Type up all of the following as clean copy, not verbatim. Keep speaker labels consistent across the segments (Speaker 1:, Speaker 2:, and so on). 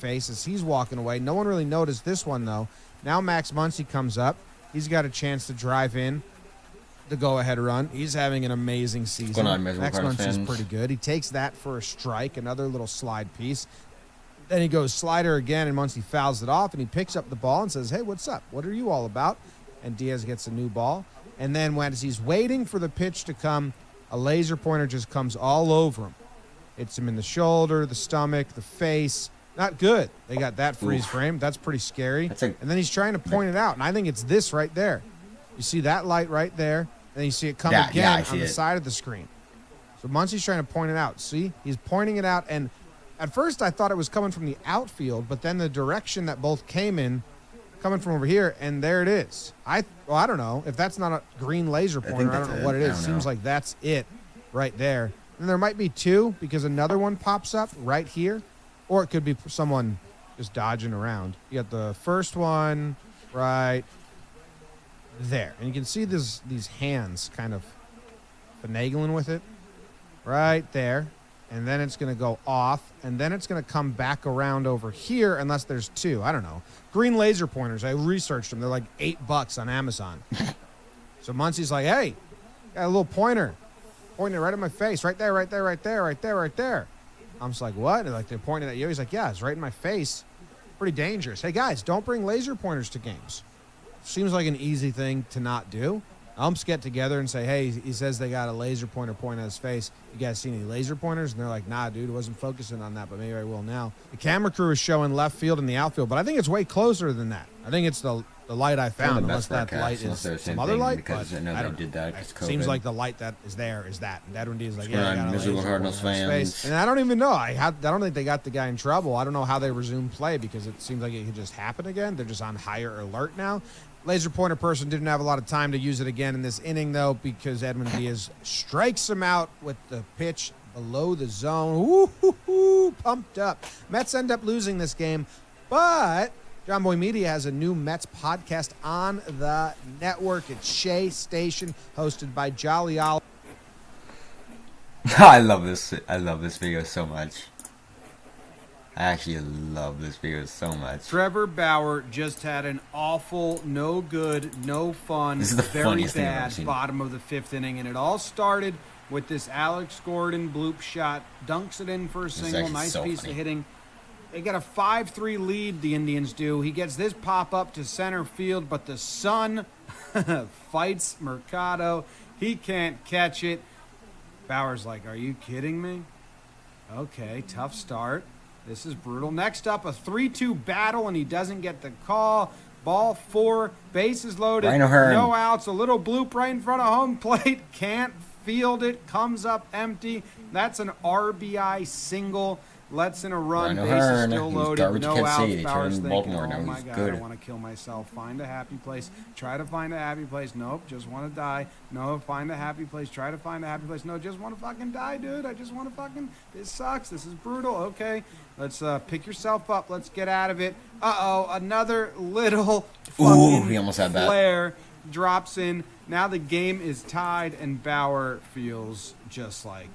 Speaker 1: face as he's walking away. No one really noticed this one, though. Now Max Muncy comes up. He's got a chance to drive in the go-ahead run. He's having an amazing season.
Speaker 2: Going on,
Speaker 1: Max Muncy's pretty good. He takes that for a strike, another little slide piece. Then he goes slider again, and Muncy fouls it off, and he picks up the ball and says, hey, what's up? What are you all about? And Diaz gets a new ball. And then when he's waiting for the pitch to come, a laser pointer just comes all over him. Hits him in the shoulder, the stomach, the face. Not good. They got that freeze frame. That's pretty scary. And then he's trying to point it out, and I think it's this right there. You see that light right there, and you see it come again on the side of the screen. So Muncy's trying to point it out. See? He's pointing it out, and at first I thought it was coming from the outfield, but then the direction that both came in, coming from over here, and there it is. I don't know. If that's not a green laser pointer, I don't know what it is. Seems like that's it right there. And there might be two because another one pops up right here, or it could be someone just dodging around. You got the first one right there, and you can see these hands kind of finagling with it right there, and then it's going to go off, and then it's going to come back around over here unless there's two. I don't know. Green laser pointers, I researched them. They're like $8 on Amazon. So Muncy's like, hey, got a little pointer. Pointing right at my face. Right there, right there, right there, right there, right there. I'm just like, what? And like, they're pointing at you. He's like, yeah, it's right in my face. Pretty dangerous. Hey, guys, don't bring laser pointers to games. Seems like an easy thing to not do. Umps get together and say, hey, he says they got a laser pointer point at his face. You guys see any laser pointers? And they're like, nah, dude, I wasn't focusing on that, but maybe I will now. The camera crew is showing left field and the outfield, but I think it's way closer than that. I think it's the light I found, unless that light is some other light. Because I don't did that. It seems like the light that is there is that. And Edwin D is like, yeah, I got a laser
Speaker 2: Cardinals fans.
Speaker 1: And I don't even know. I don't think they got the guy in trouble. I don't know how they resumed play because it seems like it could just happen again. They're just on higher alert now. Laser pointer person didn't have a lot of time to use it again in this inning, though, because Edwin Diaz strikes him out with the pitch below the zone. Woo-hoo-hoo, pumped up. Mets end up losing this game, but John Boy Media has a new Mets podcast on the network. It's Shea Station, hosted by Jolly Oliver.
Speaker 2: I love this video so much. I actually love this video so much.
Speaker 3: Trevor Bauer just had an awful, no good, no fun,
Speaker 2: this is the
Speaker 3: very
Speaker 2: funniest thing I've ever
Speaker 3: bad
Speaker 2: seen.
Speaker 3: bottom of the fifth inning, and it all started with this Alex Gordon bloop shot, dunks it in for a single, nice piece of hitting. They got a 5-3 lead, the Indians do. He gets this pop-up to center field, but the Sun fights Mercado. He can't catch it. Bauer's like, are you kidding me? Okay, tough start. This is brutal. Next up, a 3-2 battle, and he doesn't get the call. Ball 4, bases loaded, no outs, a little bloop right in front of home plate. Can't field it, comes up empty. That's an RBI single. Lets in a run, bases still loaded, no outs. Bauer's thinking, oh my God, I want to kill myself. Find a happy place. Try to find a happy place. Nope, just want to die. No, find a happy place. Try to find a happy place. No, just want to fucking die, dude. I just want to fucking, this sucks. This is brutal. Okay, let's pick yourself up. Let's get out of it. Uh-oh, another little fucking
Speaker 2: he almost had that.
Speaker 3: flare drops in. Now the game is tied, and Bauer feels just like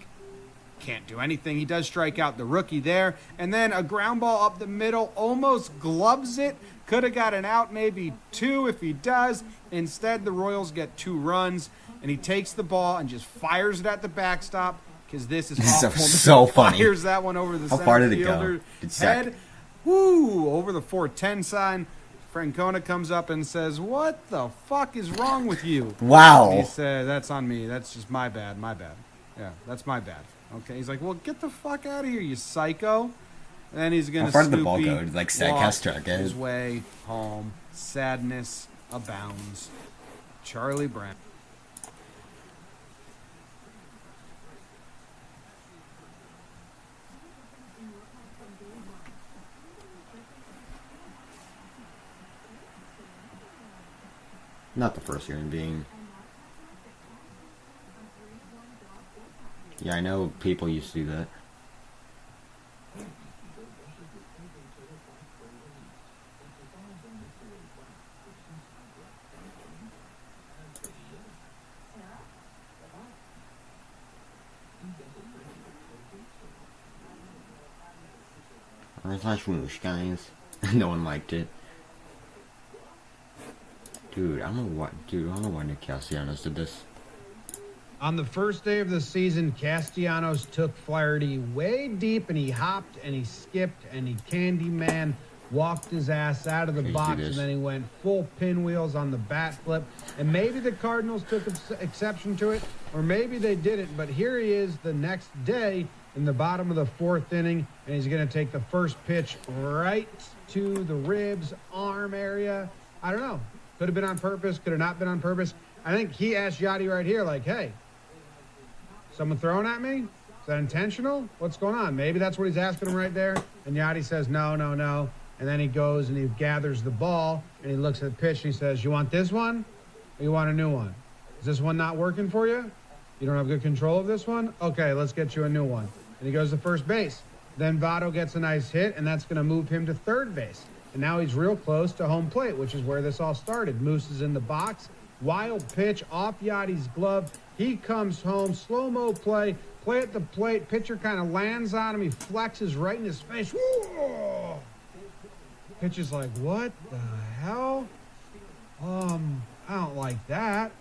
Speaker 3: can't do anything. He does strike out the rookie there, and then a ground ball up the middle, almost gloves it. Could have got an out, maybe two if he does. Instead, the Royals get 2 runs, and he takes the ball and just fires it at the backstop because this is awful.
Speaker 2: So funny.
Speaker 3: Fires that one over the
Speaker 2: How far did it
Speaker 3: fielder's
Speaker 2: go?
Speaker 3: head. Woo! Over the 410 sign. Francona comes up and says, what the fuck is wrong with you?
Speaker 2: Wow.
Speaker 3: And he said, that's on me. That's just my bad. Yeah, that's my bad. Okay, he's like, well, get the fuck out of here, you psycho. And then he's going to
Speaker 2: How far did the ball go? Like, Statcast truck,
Speaker 3: his way home. Sadness abounds. Charlie Brown.
Speaker 2: Not the first human being. Yeah, I know people used to do that. That's my swoosh, guys. No one liked it. Dude, I don't know why Nick Castellanos did this.
Speaker 3: On the first day of the season, Castellanos took Flaherty way deep, and he hopped and he skipped and he Candyman walked his ass out of the box, and then he went full pinwheels on the bat flip. And maybe the Cardinals took exception to it, or maybe they didn't. But here he is the next day in the bottom of the fourth inning, and he's going to take the first pitch right to the ribs, arm area. I don't know. Could have been on purpose. Could have not been on purpose. I think he asked Yadi right here, like, hey, someone throwing at me? Is that intentional? What's going on? Maybe that's what he's asking him right there. And Yadi says, no, no, no. And then he goes and he gathers the ball and he looks at the pitch and he says, you want this one or you want a new one? Is this one not working for you? You don't have good control of this one? Okay, let's get you a new one. And he goes to first base. Then Votto gets a nice hit, and that's going to move him to third base. And now he's real close to home plate, which is where this all started. Moose is in the box. Wild pitch off Yadi's glove. He comes home. Slow-mo play at the plate. Pitcher kind of lands on him. He flexes right in his face. Whoa! Pitcher's like, what the hell? I don't like that.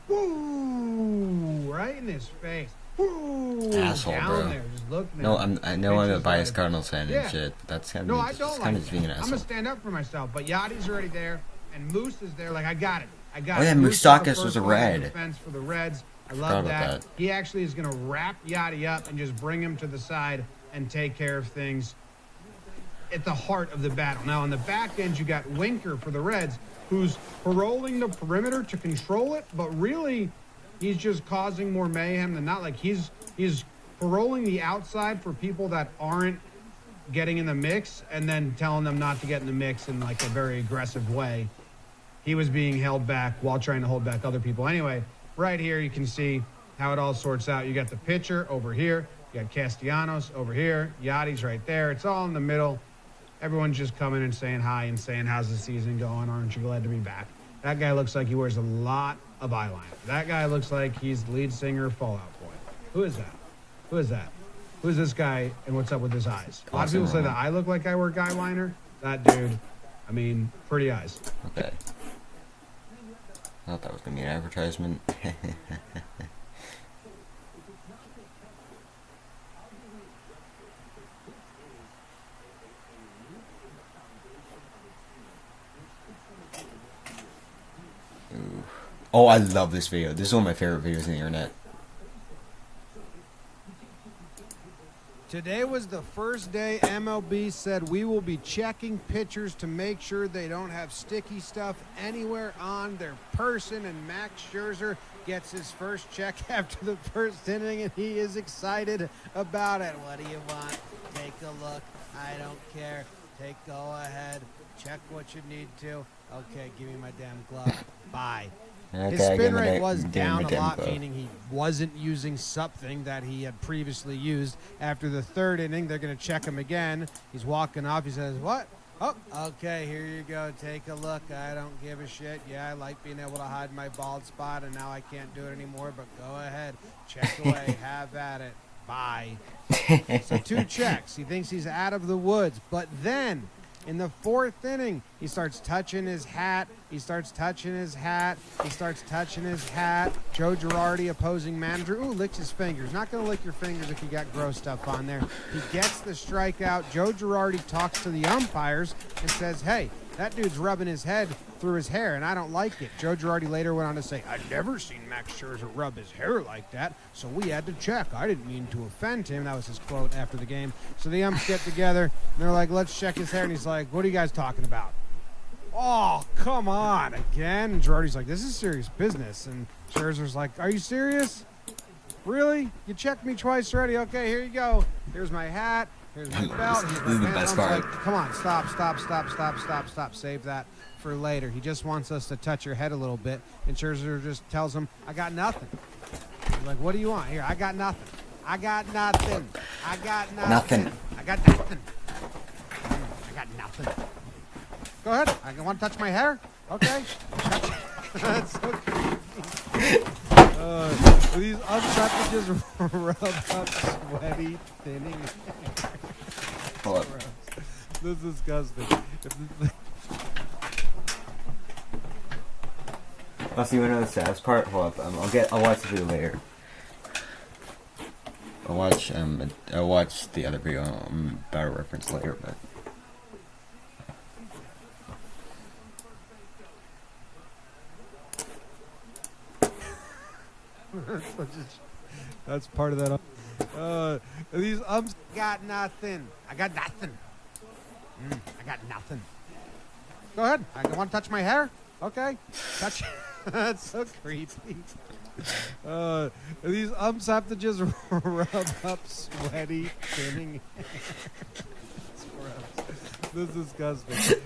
Speaker 3: Woo! Right in his face. Woo!
Speaker 2: Asshole,
Speaker 3: down
Speaker 2: bro.
Speaker 3: there, just looking
Speaker 2: No,
Speaker 3: at him.
Speaker 2: I know I'm a
Speaker 3: Pitcher's
Speaker 2: biased
Speaker 3: like,
Speaker 2: Cardinals fan
Speaker 3: yeah.
Speaker 2: and shit, but that's kind
Speaker 3: No,
Speaker 2: of
Speaker 3: I don't
Speaker 2: kind
Speaker 3: like
Speaker 2: of being an
Speaker 3: it. I'm
Speaker 2: asshole.
Speaker 3: gonna stand up for myself, but Yachty's already there, and Moose is there. Like, I got it.
Speaker 2: Oh, yeah,
Speaker 3: Moose is the
Speaker 2: Moustakas
Speaker 3: first
Speaker 2: was a
Speaker 3: line of
Speaker 2: red.
Speaker 3: defense for the Reds. I
Speaker 2: Forgot
Speaker 3: love
Speaker 2: about
Speaker 3: that.
Speaker 2: that.
Speaker 3: He actually is gonna wrap Yachty up and just bring him to the side and take care of things at the heart of the battle. Now, on the back end, you got Winker for the Reds, who's paroling the perimeter to control it, but really, he's just causing more mayhem than not. Like, he's paroling the outside for people that aren't getting in the mix and then telling them not to get in the mix in, like, a very aggressive way. He was being held back while trying to hold back other people. Anyway, right here, you can see how it all sorts out. You got the pitcher over here. You got Castellanos over here. Yachty's right there. It's all in the middle. Everyone's just coming and saying hi and saying, how's the season going? Aren't you glad to be back? That guy looks like he wears a lot of eyeliner. That guy looks like he's the lead singer of Fall Out Boy. Who is that? Who is that? Who's this guy and what's up with his eyes? A lot of people say that I look like I wear eyeliner. That dude, I mean, pretty eyes.
Speaker 2: Okay. I thought that was going to be an advertisement. Ooh. Oh, I love this video. This is one of my favorite videos on the internet.
Speaker 1: Today was the first day MLB said we will be checking pitchers to make sure they don't have sticky stuff anywhere on their person. And Max Scherzer gets his first check after the first inning, and he is excited about it. What do you want? Take a look. I don't care. Go ahead. Check what you need to. Okay, give me my damn glove. Bye. His spin rate was down a lot, meaning he wasn't using something that he had previously used. After the third inning, they're going to check him again. He's walking off. He says, what? Oh, okay, here you go. Take a look. I don't give a shit. Yeah, I like being able to hide my bald spot, and now I can't do it anymore, but go ahead. Check away. Have at it. Bye. So 2 checks. He thinks he's out of the woods. But then, in the fourth inning, he starts touching his hat. He starts touching his hat. He starts touching his hat. Joe Girardi, opposing manager. Ooh, licks his fingers. Not going to lick your fingers if you got gross stuff on there. He gets the strikeout. Joe Girardi talks to the umpires and says, hey, that dude's rubbing his head through his hair, and I don't like it. Joe Girardi later went on to say, I've never seen Max Scherzer rub his hair like that, so we had to check. I didn't mean to offend him. That was his quote after the game. So the umps get together, and they're like, let's check his hair. And he's like, what are you guys talking about? Oh, come on, again? And Girardi's like, this is serious business. And Scherzer's like, are you serious? Really? You checked me twice already. Okay, here you go. Here's my hat. Here's my belt.
Speaker 2: This is the best part.
Speaker 1: Like, come on, stop. Save that for later. He just wants us to touch your head a little bit. And Scherzer just tells him, I got nothing. He's like, what do you want? Here, I got nothing. I got nothing. I got nothing.
Speaker 2: Nothing.
Speaker 1: I got nothing. I got nothing. Go ahead. I want to touch my hair. Okay. That's so creepy. These ups have to just rub up sweaty, thinning hair.
Speaker 2: Hold up.
Speaker 1: This is disgusting.
Speaker 2: I'll see you know the saddest part. Hold up. I'll watch the video later. I'll watch the other video. Better reference later, but.
Speaker 1: That's part of that. These got nothing. I got nothing. I got nothing. Go ahead. I want to touch my hair. Okay. Touch. That's so creepy. These umps have to just rub up sweaty, thinning hair. This is disgusting.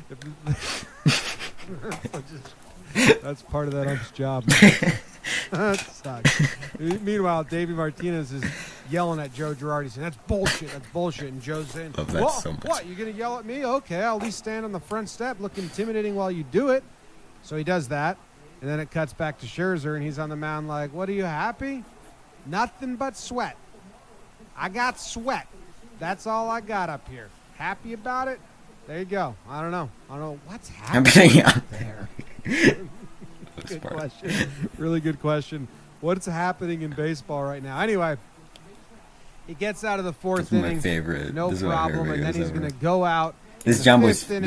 Speaker 1: That's part of that ump's job. That sucks. Meanwhile, Davey Martinez is yelling at Joe Girardi saying, that's bullshit, that's bullshit. And Joe's saying,
Speaker 2: Love that so much.
Speaker 1: What, you're going to yell at me? Okay, I'll at least stand on the front step, look intimidating while you do it. So he does that. And then it cuts back to Scherzer, and he's on the mound like, what, are you happy? Nothing but sweat. I got sweat. That's all I got up here. Happy about it? There you go. I don't know what's happening there. Good question. Really good question. What's happening in baseball right now? Anyway, he gets out of the fourth inning.
Speaker 2: My favorite.
Speaker 1: No problem. And then he's going to go out.
Speaker 2: This is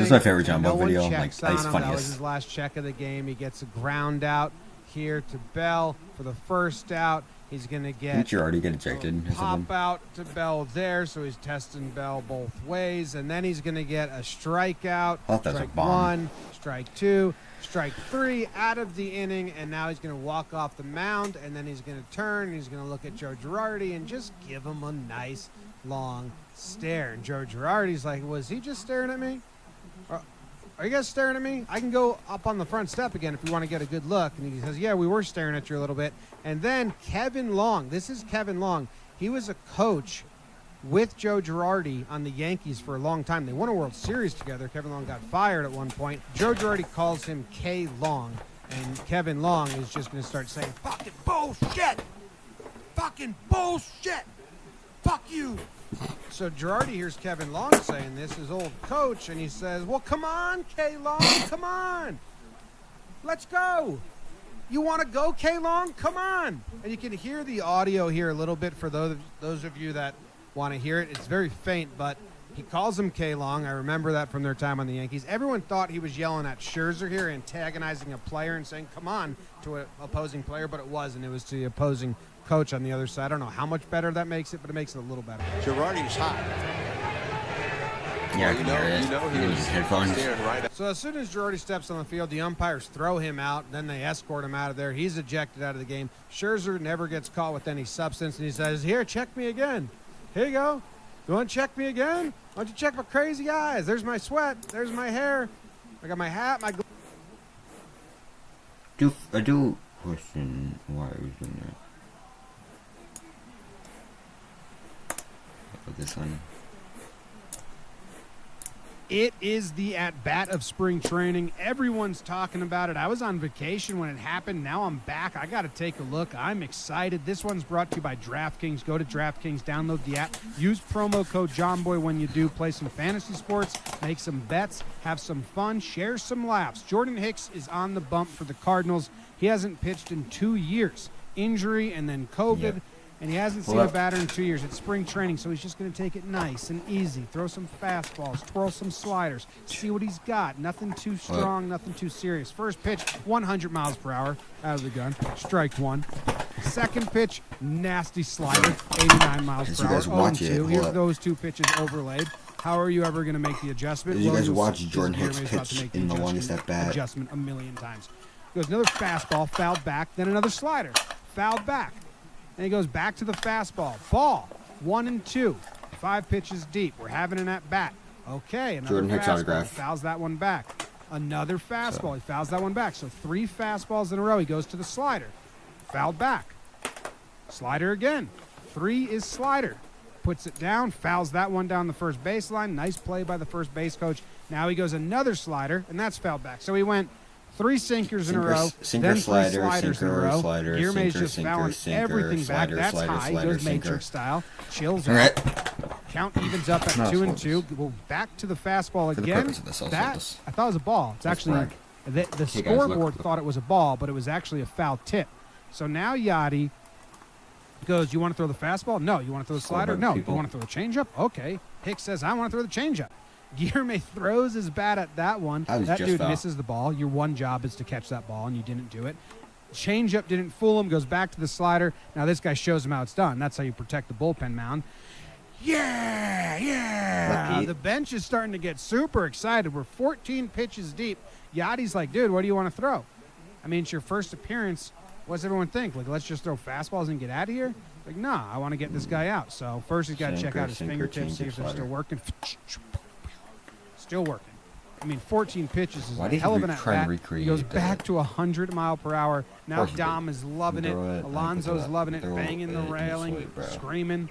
Speaker 2: my favorite John Boy video.
Speaker 1: Like,
Speaker 2: that's
Speaker 1: that
Speaker 2: funniest.
Speaker 1: was his last check of the game. He gets a ground out here to Bell for the first out. He's going to get.
Speaker 2: Didn't you already get ejected?
Speaker 1: Pop out to Bell there, so he's testing Bell both ways. And then he's going to get a strikeout.
Speaker 2: Oh, that's
Speaker 1: strike
Speaker 2: a bomb.
Speaker 1: 1, strike 2, strike 3 out of the inning. And now he's going to walk off the mound, and then he's going to turn, and he's going to look at Joe Girardi and just give him a nice, long stare. And Joe Girardi's like, was he just staring at me? Are you guys staring at me? I can go up on the front step again if you want to get a good look. And he says, yeah, we were staring at you a little bit. And then Kevin Long. This is Kevin Long. He was a coach with Joe Girardi on the Yankees for a long time. They won a World Series together. Kevin Long got fired at one point. Joe Girardi calls him K. Long. And Kevin Long is just going to start saying, fucking bullshit! Fucking bullshit! Fuck you! So Girardi hears Kevin Long saying this, his old coach, and he says, well, come on, K. Long, come on. Let's go. You want to go, K. Long? Come on. And you can hear the audio here a little bit for those of you that want to hear it. It's very faint, but he calls him K. Long. I remember that from their time on the Yankees. Everyone thought he was yelling at Scherzer here, antagonizing a player and saying, come on, to an opposing player, but it wasn't. It was to the opposing coach on the other side. I don't know how much better that makes it, but it makes it a little better.
Speaker 4: Girardi's hot.
Speaker 2: Yeah, I can hear it.
Speaker 4: He was
Speaker 2: headphones.
Speaker 4: staring right at.
Speaker 1: So as soon as Girardi steps on the field, the umpires throw him out. Then they escort him out of there. He's ejected out of the game. Scherzer never gets caught with any substance, and he says, here, check me again. Here you go. You want to check me again? Why don't you check my crazy eyes? There's my sweat. There's my hair. I got my hat, my...
Speaker 2: I do question why he was doing that. This one.
Speaker 3: It is the at-bat of spring training. Everyone's talking about it. I was on vacation when it happened. Now I'm back. I got to take a look. I'm excited. This one's brought to you by DraftKings. Go to DraftKings, download the app. Use promo code JOHNBOY when you do. Play some fantasy sports, make some bets, have some fun, share some laughs. Jordan Hicks is on the bump for the Cardinals. He hasn't pitched in 2 years. Injury and then COVID.
Speaker 2: Yep.
Speaker 3: And he hasn't seen a batter in 2 years. It's spring training, so he's just going to take it nice and easy. Throw some fastballs, twirl some sliders, see what he's got. Nothing too strong, nothing too serious. First pitch, 100 miles per hour out of the gun. Strike 1. Second pitch, nasty slider, 89 miles per hour. 0-2. Here's those 2 pitches overlaid. How are you ever going to make the adjustment?
Speaker 2: Did you guys watch Jordan Hicks pitch in the longest at bat?
Speaker 3: Adjustment a million times. Goes another fastball, fouled back, then another slider, fouled back. And he goes back to the fastball. Ball, 1-2. 5 pitches deep. We're having an at-bat. Okay, another
Speaker 2: Jordan Hicks
Speaker 3: fastball.
Speaker 2: autograph.
Speaker 3: He fouls that one back. Another fastball. He fouls that one back. So 3 fastballs in a row. He goes to the slider. Fouled back. Slider again. 3 is slider. Puts it down. Fouls that one down the first baseline. Nice play by the first base coach. Now he goes another slider, and that's fouled back. So he went 3 sinkers in a row, then 3 sliders in a row. Gearmay's just fouling everything back. That's high. He goes Matrix style. Chills.
Speaker 2: All right.
Speaker 3: Count evens up at 2-2. We'll back to the fastball again. That I thought it was a ball. It's actually the scoreboard thought it was a ball, but it was actually a foul tip. So now Yadi goes, you want to throw the fastball? No. You want to throw the slider? No. You want to throw the changeup? Okay. Hicks says, I want to throw the changeup. Guillerme throws his bat at that one. That dude misses the ball. Your one job is to catch that ball, and you didn't do it. Changeup didn't fool him. Goes back to the slider. Now this guy shows him how it's done. That's how you protect the bullpen mound. Yeah. The bench is starting to get super excited. We're 14 pitches deep. Yadi's like, dude, what do you want to throw? I mean, it's your first appearance. What's everyone think? Like, let's just throw fastballs and get out of here? Like, nah, I want to get this guy out. So first he's got to check out his fingertips, see if they're still working. Still working. I mean, 14 pitches is a hell of an at-bat. He goes back to 100 mile per hour. Now Dom is loving it. Alonso's loving it, banging the railing, screaming.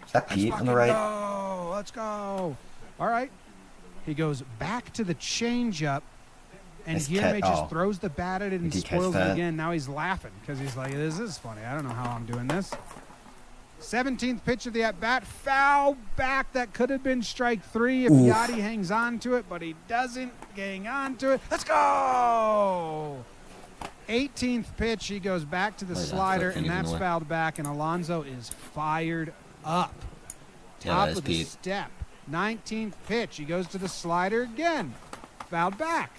Speaker 4: Is that Pete on the right?
Speaker 3: Go. Let's go. All right. He goes back to the changeup, and Guillerme just throws the bat at it and spoils it again. Now he's laughing because he's like, this is funny. I don't know how I'm doing this. 17th pitch of the at-bat, foul back. That could have been strike 3 if Yadi hangs on to it, but he doesn't hang on to it. Let's go! 18th pitch, he goes back to the slider, and that's fouled back, and Alonso is fired up. Top of the step. 19th pitch, he goes to the slider again. Fouled back.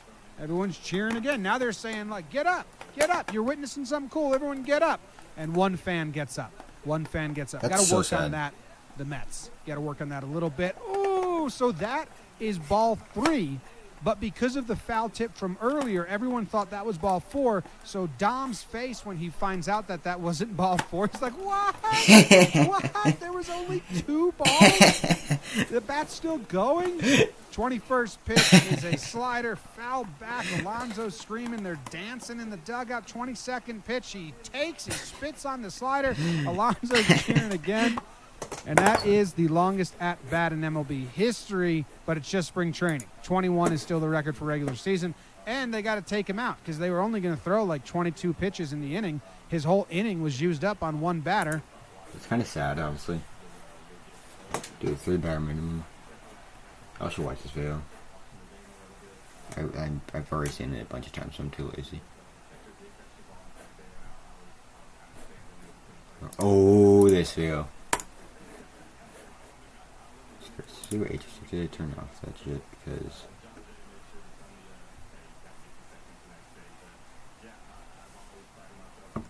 Speaker 3: Everyone's cheering again. Now they're saying, like, get up, get up. You're witnessing something cool. Everyone get up. And one fan gets up. Got to work on that, the Mets. Got to work on that a little bit. Ooh, so that is ball 3. But because of the foul tip from earlier, everyone thought that was ball 4. So Dom's face when he finds out that that wasn't ball 4, he's like, what? What? There was only 2 balls? The bat's still going? 21st pitch is a slider, fouled back. Alonso screaming. They're dancing in the dugout. 22nd pitch, he spits on the slider. Alonso's cheering again. And that is the longest at-bat in MLB history, but it's just spring training. 21 is still the record for regular season, and they got to take him out because they were only going to throw like 22 pitches in the inning. His whole inning was used up on one batter.
Speaker 4: It's kind of sad, honestly. Dude, 3 batter minimum. I should watch this video. I've already seen it a bunch of times, so I'm too lazy. Oh, this video. See what ages did I turn off that shit because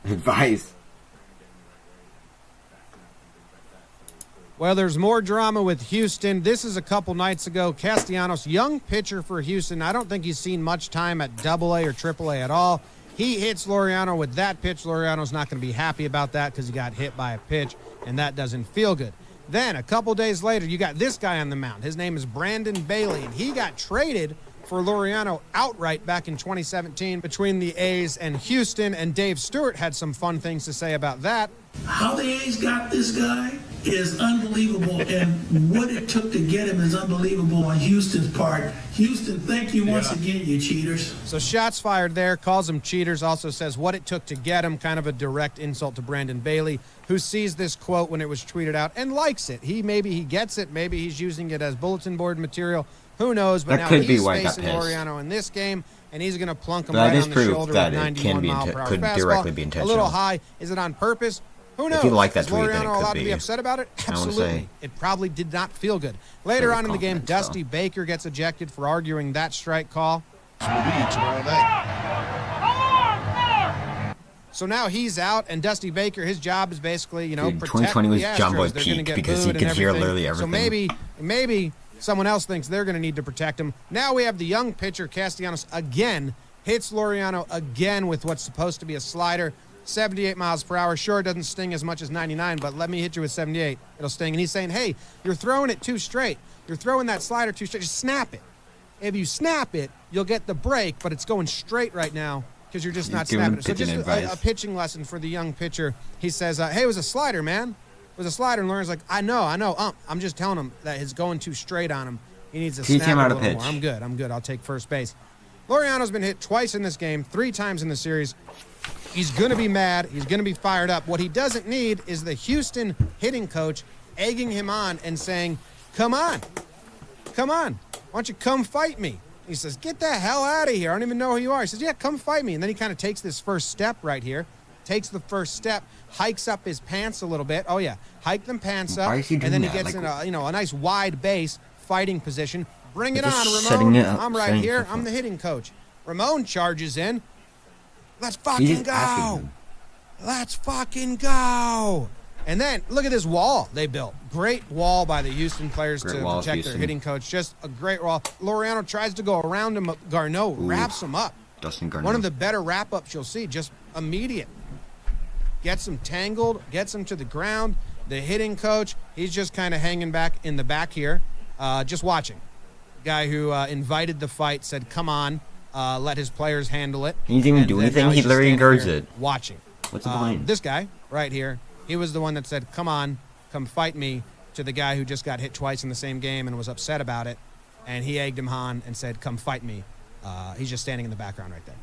Speaker 4: advice.
Speaker 1: Well, there's more drama with Houston. This is a couple nights ago. Castellanos, young pitcher for Houston. I don't think he's seen much time at AA or AAA at all. He hits Laureano with that pitch. Laureano's not going to be happy about that because he got hit by a pitch, and that doesn't feel good. Then, a couple days later, you got this guy on the mound. His name is Brandon Bailey, and he got traded for Laureano outright back in 2017 between the A's and Houston, and Dave Stewart had some fun things to say about that.
Speaker 5: How the A's got this guy is unbelievable, and what it took to get him is unbelievable on Houston's part. Houston, thank you once again, you cheaters.
Speaker 1: So shots fired there, calls them cheaters, also says what it took to get him, kind of a direct insult to Brandon Bailey, who sees this quote when it was tweeted out and likes it. Maybe he gets it, maybe he's using it as bulletin board material, who knows, but
Speaker 4: that
Speaker 1: now he's facing Laureano in this game, and he's going to plunk him right on the shoulder with 91 mile per hour fastball.
Speaker 4: Directly be intentional.
Speaker 1: A little high. Is it on purpose? Who knows?
Speaker 4: If you like that
Speaker 1: Is
Speaker 4: tweet,
Speaker 1: Laureano
Speaker 4: then it could
Speaker 1: allowed
Speaker 4: be.
Speaker 1: to be upset about it? Absolutely. It probably did not feel good. Later on in the game, Dusty Baker gets ejected for arguing that strike call. So now he's out, and Dusty Baker, his job is basically, protect
Speaker 4: 2020 was
Speaker 1: the Astros.
Speaker 4: John Boy's
Speaker 1: They're gonna
Speaker 4: peak
Speaker 1: get
Speaker 4: because he
Speaker 1: booed
Speaker 4: could
Speaker 1: and
Speaker 4: hear
Speaker 1: everything.
Speaker 4: literally everything.
Speaker 1: So maybe someone else thinks they're going to need to protect him. Now we have the young pitcher, Castellanos, again, hits Laureano again with what's supposed to be a slider. 78 miles per hour. Sure, it doesn't sting as much as 99, but let me hit you with 78. It'll sting. And he's saying, hey, you're throwing it too straight. You're throwing that slider too straight. Just snap it. If you snap it, you'll get the break, but it's going straight right now because you're just not snapping it. So just a pitching lesson for the young pitcher. He says, hey, it was a slider, man. It was a slider. And Lauren's like, I know. I'm just telling him that it's going too straight on him. He needs to snap it a little more. I'm good. I'll take first base. Laureano's been hit twice in this game, 3 times in the series. He's going to be mad. He's going to be fired up. What he doesn't need is the Houston hitting coach egging him on and saying, come on, why don't you come fight me? He says, get the hell out of here. I don't even know who you are. He says, yeah, come fight me. And then he kind of takes this first step right here, hikes up his pants a little bit. Oh, yeah, hike them pants up.
Speaker 4: Why is he doing
Speaker 1: and then
Speaker 4: that?
Speaker 1: he gets
Speaker 4: Like,
Speaker 1: in a nice wide base fighting position. Bring it
Speaker 4: They're
Speaker 1: on,
Speaker 4: just
Speaker 1: Ramon.
Speaker 4: setting it up,
Speaker 1: I'm right
Speaker 4: setting
Speaker 1: here.
Speaker 4: stuff
Speaker 1: I'm
Speaker 4: up.
Speaker 1: the hitting coach. Ramon charges in. Let's
Speaker 4: He's
Speaker 1: fucking
Speaker 4: just
Speaker 1: go.
Speaker 4: asking him.
Speaker 1: Let's fucking go. And then look at this wall they built. Great wall by the Houston players
Speaker 4: Great
Speaker 1: to
Speaker 4: wall of
Speaker 1: protect their
Speaker 4: Houston.
Speaker 1: hitting coach. Just a great wall. Laureano tries to go around him. Garneau wraps him up.
Speaker 4: Dustin Garneau.
Speaker 1: One of the better wrap-ups you'll see. Just immediate. Gets him tangled. Gets him to the ground. The hitting coach, he's just kind of hanging back in the back here. Just watching. Guy who invited the fight said, come on. Let his players handle it.
Speaker 4: He didn't even
Speaker 1: And
Speaker 4: do
Speaker 1: then
Speaker 4: anything.
Speaker 1: now
Speaker 4: He
Speaker 1: he's just
Speaker 4: literally
Speaker 1: standing
Speaker 4: encouraged
Speaker 1: here
Speaker 4: it.
Speaker 1: Watching.
Speaker 4: What's the point?
Speaker 1: This guy right here, he was the one that said, come on, come fight me, to the guy who just got hit twice in the same game and was upset about it. And he egged him on and said, come fight me. He's just standing in the background right there.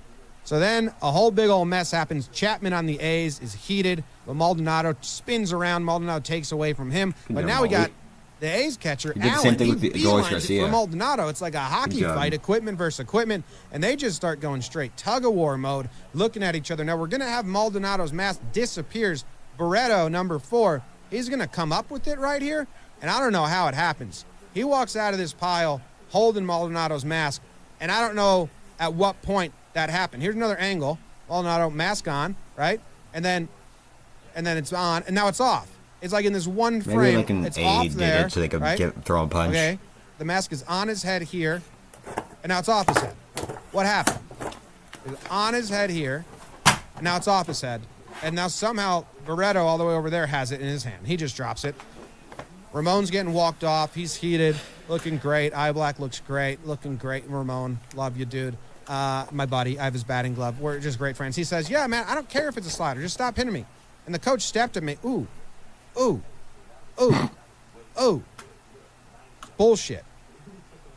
Speaker 1: So then a whole big old mess happens. Chapman on the A's is heated. But Maldonado spins around. Maldonado takes away from him. But
Speaker 4: job,
Speaker 1: now we got
Speaker 4: Moldy.
Speaker 1: the A's catcher,
Speaker 4: He did the
Speaker 1: Allen.
Speaker 4: same thing
Speaker 1: He
Speaker 4: with the
Speaker 1: beelines
Speaker 4: Adolis
Speaker 1: it
Speaker 4: Garcia.
Speaker 1: for Maldonado. It's like a hockey
Speaker 4: job.
Speaker 1: fight, equipment versus equipment. And they just start going straight tug-of-war mode, looking at each other. Now we're going to have Maldonado's mask disappears. Barreto, number 4, he's going to come up with it right here. And I don't know how it happens. He walks out of this pile holding Maldonado's mask. And I don't know at what point that happened. Here's another angle. Maldonado, mask on, right? And then it's on, and now it's off. It's like in this one frame.
Speaker 4: Maybe like an
Speaker 1: it's off
Speaker 4: aide did
Speaker 1: there,
Speaker 4: it so they could
Speaker 1: right?
Speaker 4: throw a punch.
Speaker 1: Okay. The mask is on his head here, and now it's off his head. What happened? It's on his head here, and now it's off his head. And now somehow Barreto all the way over there has it in his hand. He just drops it. Ramon's getting walked off. He's heated, looking great. Eye Black looks great, looking great. Ramon, love you, dude. My buddy, I have his batting glove. We're just great friends. He says, yeah, man, I don't care if it's a slider. Just stop hitting me. And the coach stepped at me. Ooh. Bullshit.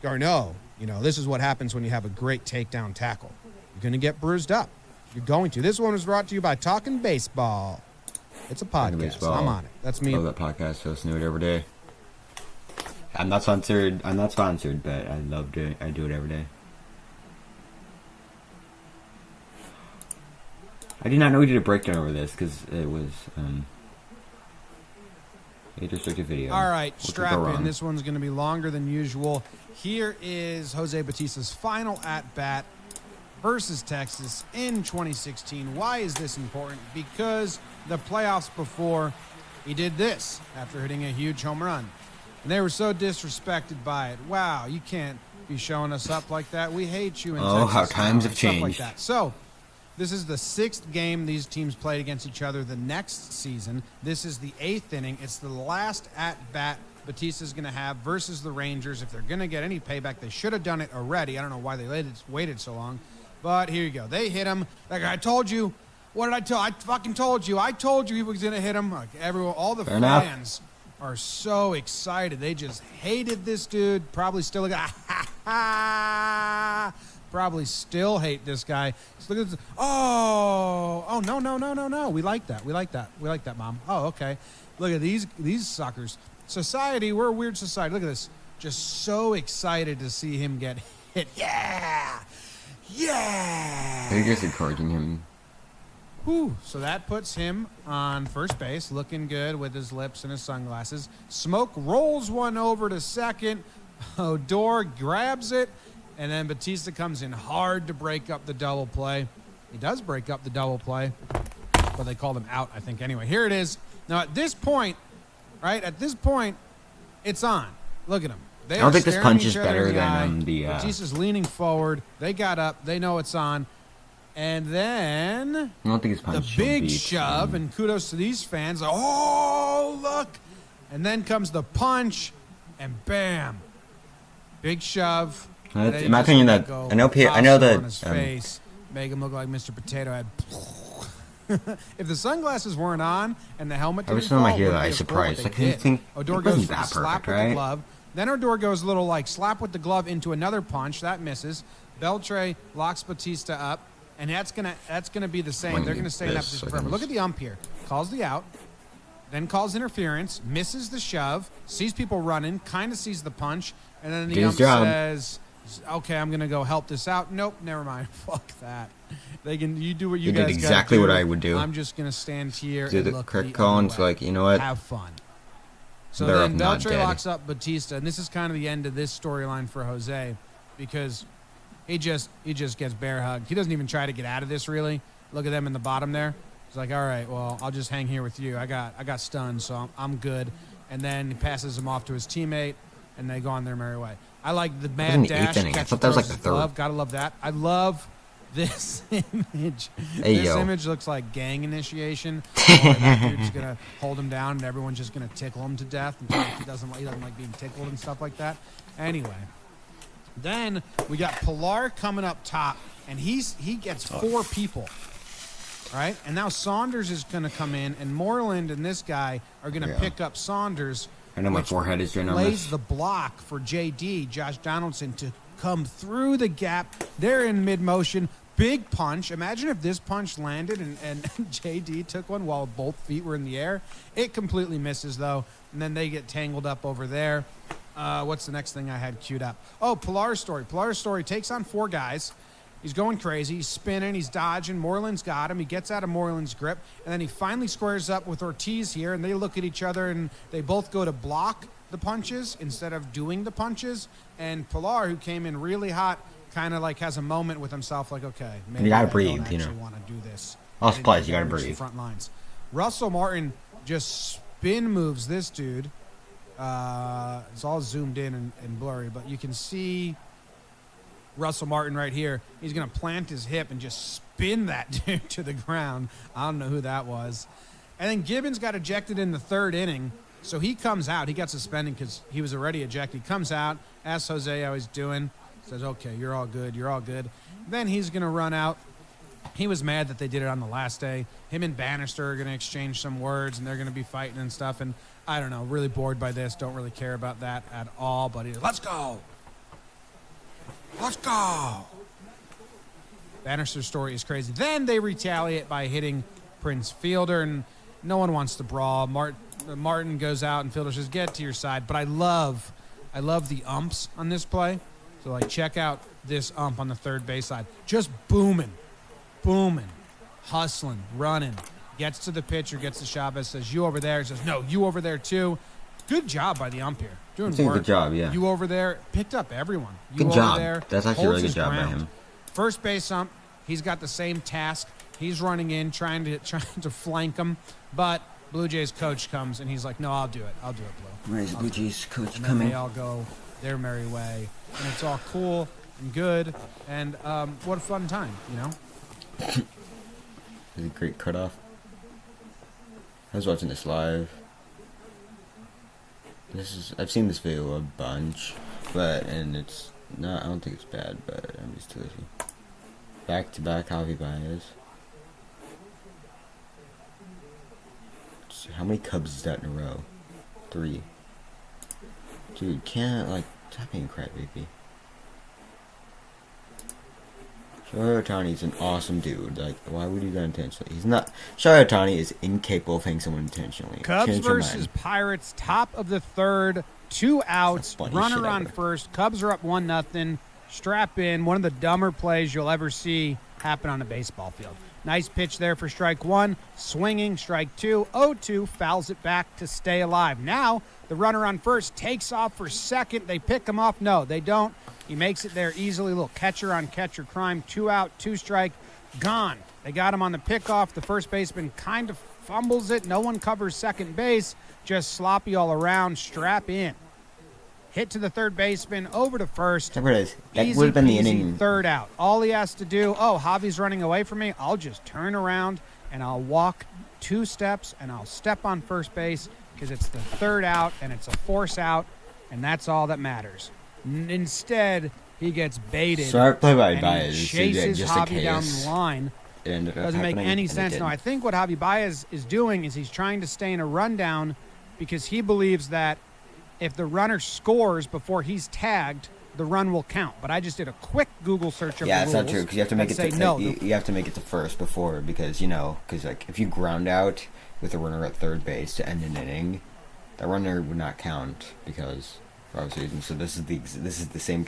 Speaker 1: Garneau, this is what happens when you have a great takedown tackle. You're going to get bruised up. You're going to. This one was brought to you by Talking Baseball. It's a podcast.
Speaker 4: Baseball.
Speaker 1: I'm on it. That's me.
Speaker 4: Love that podcast. I listen to it every day. I'm not sponsored, but I love it. I do it every day. I did not know we did a breakdown over this because it was a restricted video.
Speaker 3: All right,
Speaker 4: What could
Speaker 3: strap
Speaker 4: go
Speaker 3: in.
Speaker 4: wrong?
Speaker 3: This one's going to be longer than usual. Here is Jose Bautista's final at-bat versus Texas in 2016. Why is this important? Because the playoffs before, he did this after hitting a huge home run. And they were so disrespected by it. Wow, you can't be showing us up like that. We hate you in
Speaker 4: Oh,
Speaker 3: Texas.
Speaker 4: how times have
Speaker 3: Stuff like
Speaker 4: changed.
Speaker 3: that. So, this is the 6th game these teams played against each other the next season. This is the 8th inning. It's the last at-bat Bautista's going to have versus the Rangers. If they're going to get any payback, they should have done it already. I don't know why they waited so long. But here you go. They hit him. Like I told you. What did I tell? I fucking told you. I told you he was going to hit him. Like everyone, all the
Speaker 4: Fair enough.
Speaker 3: fans are so excited. They just hated this dude. Probably still probably still hate this guy. Just look at this. Oh, no. We like that. We like that, Mom. Oh, okay. Look at these suckers. Society, we're a weird society. Look at this. Just so excited to see him get hit. Yeah.
Speaker 4: They're just encouraging him.
Speaker 3: Whew. So that puts him on first base, looking good with his lips and his sunglasses. Smoke rolls one over to second. Odor grabs it, and then Bautista comes in hard to break up the double play. He does break up the double play, but they called him out, I think. Anyway, here it is. Now, at this point, it's on. Look at him. They
Speaker 4: I don't
Speaker 3: are
Speaker 4: think this
Speaker 3: staring
Speaker 4: punch
Speaker 3: each
Speaker 4: is
Speaker 3: other
Speaker 4: better
Speaker 3: in the eye.
Speaker 4: than the.
Speaker 3: Bautista's leaning forward. They got up. They know it's on. And then
Speaker 4: I don't think his
Speaker 3: the
Speaker 4: punch
Speaker 3: big
Speaker 4: beat,
Speaker 3: shove, and kudos to these fans. Oh, look. And then comes the punch, and bam. Big shove. And then
Speaker 4: In my
Speaker 3: he just
Speaker 4: opinion,
Speaker 3: let
Speaker 4: that
Speaker 3: go.
Speaker 4: I know
Speaker 3: Pasta on his
Speaker 4: that
Speaker 3: face, make him look like Mr. Potato Head. If the sunglasses weren't on and the helmet
Speaker 4: Every
Speaker 3: didn't
Speaker 4: time I
Speaker 3: fall,
Speaker 4: hear
Speaker 3: it would
Speaker 4: that,
Speaker 3: be
Speaker 4: I
Speaker 3: a
Speaker 4: surprised.
Speaker 3: score,
Speaker 4: I
Speaker 3: but
Speaker 4: couldn't
Speaker 3: they did.
Speaker 4: think
Speaker 3: Odor
Speaker 4: it
Speaker 3: goes
Speaker 4: wasn't
Speaker 3: for
Speaker 4: that
Speaker 3: the slap
Speaker 4: perfect,
Speaker 3: with
Speaker 4: right?
Speaker 3: the glove. Then Odor goes a little like slap with the glove into another punch that misses. Beltre locks Bautista up, and that's gonna be the same.
Speaker 4: When
Speaker 3: They're
Speaker 4: you
Speaker 3: gonna stay in that
Speaker 4: miss,
Speaker 3: position
Speaker 4: I
Speaker 3: forever.
Speaker 4: can
Speaker 3: Look at the ump here. Calls the out. then calls interference, misses the shove, sees people running, kind of sees the punch, and then the
Speaker 4: Did his
Speaker 3: ump
Speaker 4: job.
Speaker 3: says, okay, I'm going to go help this out. Nope, never mind. Fuck that. You do what you
Speaker 4: He
Speaker 3: guys
Speaker 4: did
Speaker 3: gotta
Speaker 4: exactly
Speaker 3: do.
Speaker 4: what I would do.
Speaker 3: I'm just going to stand here
Speaker 4: Do
Speaker 3: and
Speaker 4: the
Speaker 3: look
Speaker 4: correct
Speaker 3: the
Speaker 4: call
Speaker 3: other
Speaker 4: and it's
Speaker 3: way.
Speaker 4: like, you know what?
Speaker 3: Have fun. So
Speaker 4: They're
Speaker 3: then
Speaker 4: not
Speaker 3: Beltre
Speaker 4: dead.
Speaker 3: locks up Batista, and this is kind of the end of this storyline for Jose because he just gets bear hugged. He doesn't even try to get out of this, really. Look at them in the bottom there. He's like, all right, well, I'll just hang here with you. I got stunned, so I'm good. And then he passes him off to his teammate, and they go on their merry way. I like the
Speaker 4: in
Speaker 3: mad
Speaker 4: the
Speaker 3: dash.
Speaker 4: eighth inning. I
Speaker 3: catch
Speaker 4: thought that was
Speaker 3: throws
Speaker 4: like the
Speaker 3: his
Speaker 4: third.
Speaker 3: glove. Gotta love that. I love this image.
Speaker 4: Hey,
Speaker 3: this
Speaker 4: yo.
Speaker 3: image looks like gang initiation. Or that dude's gonna hold him down, and everyone's just gonna tickle him to death until he doesn't like being tickled and stuff like that. Anyway, then we got Pilar coming up top, and he gets 4 people. Right? And now Saunders is going to come in, and Moreland and this guy are going to
Speaker 4: Yeah.
Speaker 3: pick up Saunders.
Speaker 4: I know my
Speaker 3: which
Speaker 4: forehead is ginormous.
Speaker 3: lays the block for JD, Josh Donaldson, to come through the gap. They're in mid-motion. Big punch. Imagine if this punch landed and JD took one while both feet were in the air. It completely misses, though, and then they get tangled up over there. What's the next thing I had queued up? Oh, Pilar's story. Pilar's story takes on 4 guys. He's going crazy. He's spinning. He's dodging. Moreland's got him. He gets out of Moreland's grip. And then he finally squares up with Ortiz here. And they look at each other, and they both go to block the punches instead of doing the punches. And Pilar, who came in really hot, kind of like has a moment with himself, like, okay, maybe
Speaker 4: You gotta
Speaker 3: I don't
Speaker 4: breathe, you
Speaker 3: actually
Speaker 4: know.
Speaker 3: want to do this.
Speaker 4: All
Speaker 3: I
Speaker 4: supplies,
Speaker 3: didn't
Speaker 4: you gotta
Speaker 3: reach the
Speaker 4: breathe.
Speaker 3: Front lines. Russell Martin just spin moves this dude. It's all zoomed in and blurry, but you can see Russell Martin right here. He's going to plant his hip and just spin that dude to the ground. I don't know who that was. And then Gibbons got ejected in the 3rd inning, so he comes out. He got suspended because he was already ejected. He comes out, asks Jose how he's doing, says, okay, you're all good, you're all good. Then he's going to run out. He was mad that they did it on the last day. Him and Bannister are going to exchange some words, and they're going to be fighting and stuff. And I don't know, really bored by this. Don't really care about that at all. But he's, let's go. Let's go. Bannister's story is crazy. Then they retaliate by hitting Prince Fielder, and no one wants to brawl. Martin goes out, and Fielder says, get to your side. But I love the umps on this play. So, like, check out this ump on the 3rd base side. Just booming, hustling, running. Gets to the pitcher, gets to Chavez, says, you over there. He says, no, you over there too. Good job by the ump here. Doing
Speaker 4: It's a
Speaker 3: work.
Speaker 4: good job, yeah.
Speaker 3: You over there picked up everyone. You
Speaker 4: Good
Speaker 3: over
Speaker 4: job.
Speaker 3: there
Speaker 4: That's actually a
Speaker 3: holds
Speaker 4: really good
Speaker 3: his
Speaker 4: job by
Speaker 3: ground.
Speaker 4: him.
Speaker 3: First base ump, he's got the same task. He's running in, trying to flank him, but Blue Jays coach comes and he's like, "No, I'll do it. I'll do it, Blue."
Speaker 4: Where's Blue Jays coach
Speaker 3: And then
Speaker 4: coming?
Speaker 3: they all go their merry way, and it's all cool and good, and what a fun time, you know.
Speaker 4: It's a great cutoff. I was watching this live. I've seen this video a bunch, and it's not. I don't think it's bad, but I'm just too lazy. Back-to-back Javi Baez. How many Cubs is that in a row? 3. Dude, stop being a crybaby. Shohei Ohtani's an awesome dude. Like, why would you do that intentionally? He's not. Shohei Ohtani is incapable of hitting someone intentionally.
Speaker 3: Cubs
Speaker 4: Change your
Speaker 3: versus
Speaker 4: mind.
Speaker 3: Pirates, top of the 3rd, 2 outs,
Speaker 4: Funny
Speaker 3: runner
Speaker 4: shit
Speaker 3: on
Speaker 4: ever.
Speaker 3: first. Cubs are up 1-0. Strap in. One of the dumber plays you'll ever see happen on a baseball field. Nice pitch there for strike 1. Swinging, strike 2. 0-2, fouls it back to stay alive. Now, the runner on first takes off for second. They pick him off. No, they don't. He makes it there easily. Little catcher on catcher crime. 2 out, 2 strike. Gone. They got him on the pickoff. The first baseman kind of fumbles it. No one covers second base. Just sloppy all around. Strap in. Hit to the third baseman, over to first.
Speaker 4: Remember this. That
Speaker 3: Easy
Speaker 4: would have been the
Speaker 3: peasy,
Speaker 4: inning.
Speaker 3: third out. All he has to do, Javi's running away from me. I'll just turn around and I'll walk 2 steps and I'll step on first base because it's the 3rd out and it's a force out, and that's all that matters. Instead, he gets baited.
Speaker 4: Smart play by
Speaker 3: and
Speaker 4: Baez.
Speaker 3: he
Speaker 4: Just
Speaker 3: chases
Speaker 4: in
Speaker 3: Javi down
Speaker 4: case.
Speaker 3: the line.
Speaker 4: It ended up
Speaker 3: Doesn't make
Speaker 4: happening,
Speaker 3: any
Speaker 4: and it
Speaker 3: sense. No,
Speaker 4: didn't.
Speaker 3: I think what Javi Baez is doing is he's trying to stay in a rundown because he believes that if the runner scores before he's tagged, the run will count. But I just did a quick Google search of
Speaker 4: Yeah,
Speaker 3: the
Speaker 4: it's
Speaker 3: rules.
Speaker 4: not true because you have to make it.
Speaker 3: say
Speaker 4: To,
Speaker 3: no.
Speaker 4: you have to make it to first before because like if you ground out with a runner at third base to end an inning, that runner would not count because for obvious reasons. So this is the same.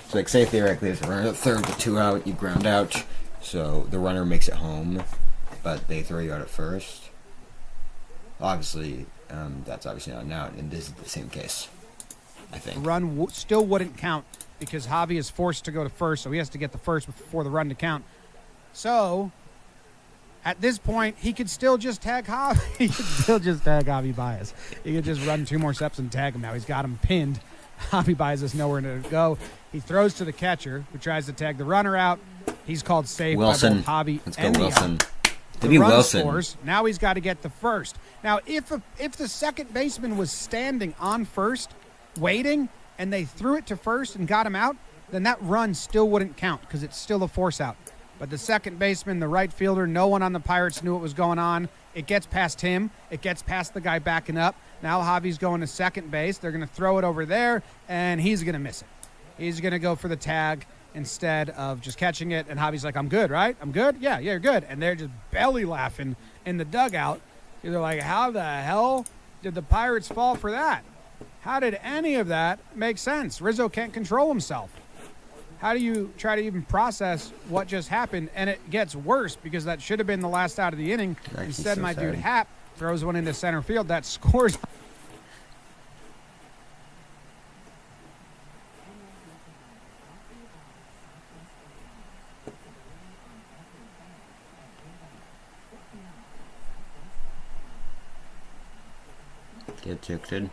Speaker 4: So like say theoretically, there's a runner at third with 2 out, you ground out, so the runner makes it home, but they throw you out at first. Obviously, that's obviously not an out, and this is the same case. I think.
Speaker 3: The run still wouldn't count because Javi is forced to go to first, so he has to get the first before the run to count. So, at this point, he could still just tag Javi. He could still just tag Javi Baez. He could just run 2 more steps and tag him now. He's got him pinned. Javi Baez has nowhere to go. He throws to the catcher, who tries to tag the runner out. He's called safe
Speaker 4: Wilson.
Speaker 3: by both Javi
Speaker 4: Let's
Speaker 3: and
Speaker 4: go Wilson.
Speaker 3: The
Speaker 4: Maybe
Speaker 3: run
Speaker 4: Wilson.
Speaker 3: scores. Now he's got to get the first. Now, if the second baseman was standing on first, waiting, and they threw it to first and got him out, then that run still wouldn't count because it's still a force out. But the second baseman, the right fielder, no one on the Pirates knew what was going on. It gets past him. It gets past the guy backing up. Now Javi's going to second base. They're going to throw it over there, and he's going to miss it. He's going to go for the tag instead of just catching it. And Javi's like, I'm good, right? I'm good? Yeah, you're good. And they're just belly laughing in the dugout. They're like, how the hell did the Pirates fall for that? How did any of that make sense? Rizzo can't control himself. How do you try to even process what just happened? And it gets worse because that should have been the last out of the inning. Instead,
Speaker 4: so
Speaker 3: my dude
Speaker 4: sad.
Speaker 3: Happ throws one into center field that scores.
Speaker 4: Get ejected.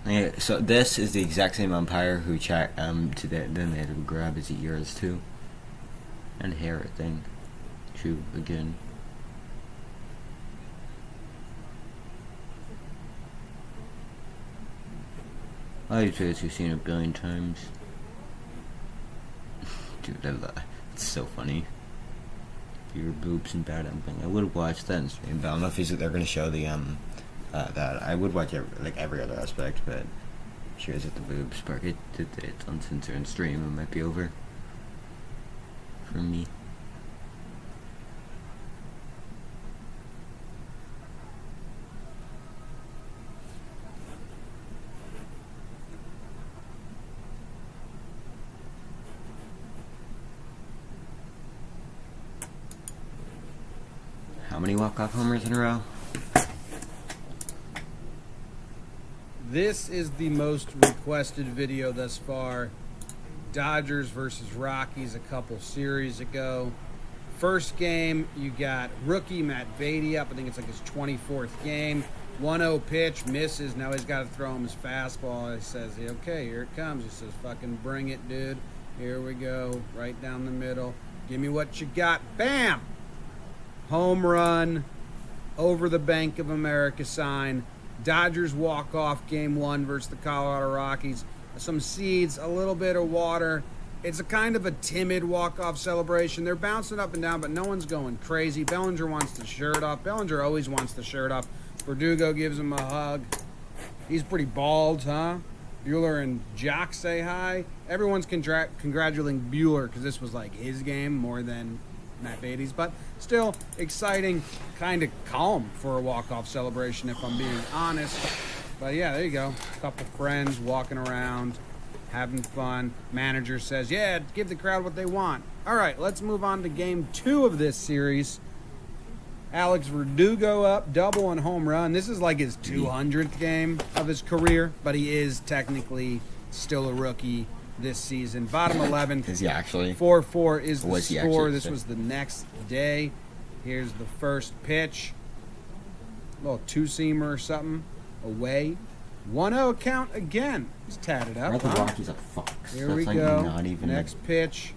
Speaker 4: Yeah, so this is the exact same umpire who then they had to grab his ears too. And hair, I think. True, again. I feel like you've seen it a billion times. Dude, it's so funny. Your boobs and bad umping. I would watch that in stream, but I don't know if they're going to show the that. I would watch every other aspect, but sure as at the boobs part, it's uncensored in stream. It might be over for me. How many walk-off homers in a row?
Speaker 3: This is the most requested video thus far. Dodgers versus Rockies a couple series ago. First game, you got rookie Matt Beatty up. I think it's like his 24th game. 1-0 pitch, misses. Now he's got to throw him his fastball. He says, okay, here it comes. He says, fucking bring it, dude. Here we go. Right down the middle. Give me what you got. Bam! Home run. Over the Bank of America sign. Dodgers walk off game 1 versus the Colorado Rockies. Some seeds, a little bit of water. It's a kind of a timid walk-off celebration. They're bouncing up and down, but no one's going crazy. Bellinger wants the shirt off. Bellinger always wants the shirt off. Verdugo gives him a hug. He's pretty bald, huh? Bueller and Jock say hi. Everyone's congratulating Bueller because this was like his game more than Matt Beatty's, but still exciting, kind of calm for a walk-off celebration if I'm being honest. But yeah, there you go. A couple friends walking around, having fun. Manager says, yeah, give the crowd what they want. All right, let's move on to game 2 of this series. Alex Verdugo up, double and home run. This is like his 200th game of his career, but he is technically still a rookie this season. Bottom 11.
Speaker 4: Is he actually?
Speaker 3: 4-4 is the
Speaker 4: Was he
Speaker 3: score.
Speaker 4: actually?
Speaker 3: This was the next day. Here's the first pitch. A little two-seamer or something. Away. 1-0 count again. He's tatted up.
Speaker 4: I think
Speaker 3: Huh?
Speaker 4: Rockies are fucks.
Speaker 3: Here
Speaker 4: That's
Speaker 3: we
Speaker 4: like
Speaker 3: go.
Speaker 4: Not even
Speaker 3: Next pitch.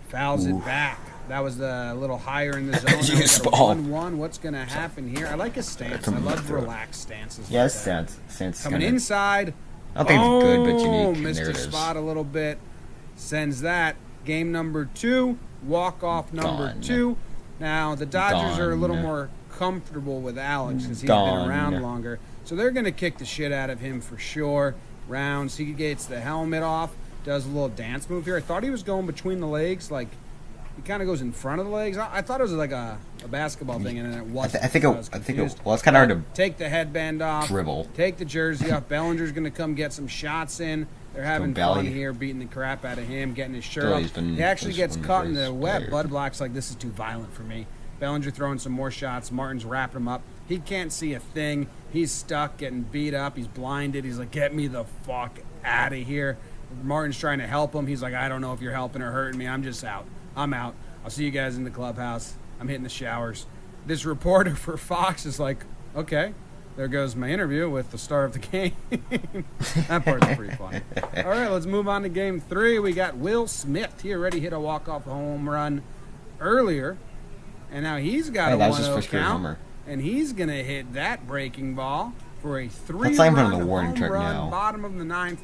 Speaker 3: Fouls it back. That was a little higher in the zone.
Speaker 4: Use ball.
Speaker 3: 1-1. What's going to happen here? I like his stance. I love relaxed stances.
Speaker 4: Yeah,
Speaker 3: like
Speaker 4: stance.
Speaker 3: Coming
Speaker 4: kinda,
Speaker 3: inside.
Speaker 4: I don't think it's good, but
Speaker 3: Oh,
Speaker 4: unique.
Speaker 3: missed
Speaker 4: And there
Speaker 3: his
Speaker 4: it is.
Speaker 3: spot a little bit. Sends that. Game number 2. Walk off number
Speaker 4: Gone.
Speaker 3: 2. Now, the Dodgers are a little
Speaker 4: Gone.
Speaker 3: more comfortable with Alex because he's
Speaker 4: Gone.
Speaker 3: been around longer. So they're going to kick the shit out of him for sure. Rounds. He gets the helmet off. Does a little dance move here. I thought he was going between the legs. Like, he kind of goes in front of the legs. I thought it was like a basketball thing, and then it wasn't.
Speaker 4: I think
Speaker 3: so
Speaker 4: it.
Speaker 3: was
Speaker 4: Well,
Speaker 3: confused.
Speaker 4: it's kind of hard
Speaker 3: Take the headband off.
Speaker 4: Dribble.
Speaker 3: Take the jersey off. Bellinger's going to come get some shots in. They're having
Speaker 4: belly.
Speaker 3: fun here, beating the crap out of him, getting his shirt
Speaker 4: Billy's
Speaker 3: off.
Speaker 4: been-
Speaker 3: He actually
Speaker 4: was
Speaker 3: gets
Speaker 4: one of
Speaker 3: caught in
Speaker 4: his
Speaker 3: the web.
Speaker 4: players.
Speaker 3: Bud Black's like, this is too violent for me. Bellinger throwing some more shots. Martin's wrapping him up. He can't see a thing. He's stuck, getting beat up. He's blinded. He's like, get me the fuck out of here. Martin's trying to help him. He's like, I don't know if you're helping or hurting me. I'm just out. I'm out. I'll see you guys in the clubhouse. I'm hitting the showers. This reporter for Fox is like, okay, there goes my interview with the star of the game. That part's pretty funny. All right, let's move on to game 3. We got Will Smith. He already hit a walk-off home run earlier, and now he's got a
Speaker 4: That was his
Speaker 3: 1-0
Speaker 4: first career
Speaker 3: count,
Speaker 4: homer.
Speaker 3: and he's going to hit that breaking ball for a
Speaker 4: That's not even on
Speaker 3: 3-run
Speaker 4: the warning
Speaker 3: home
Speaker 4: track
Speaker 3: run,
Speaker 4: now.
Speaker 3: bottom of the 9th.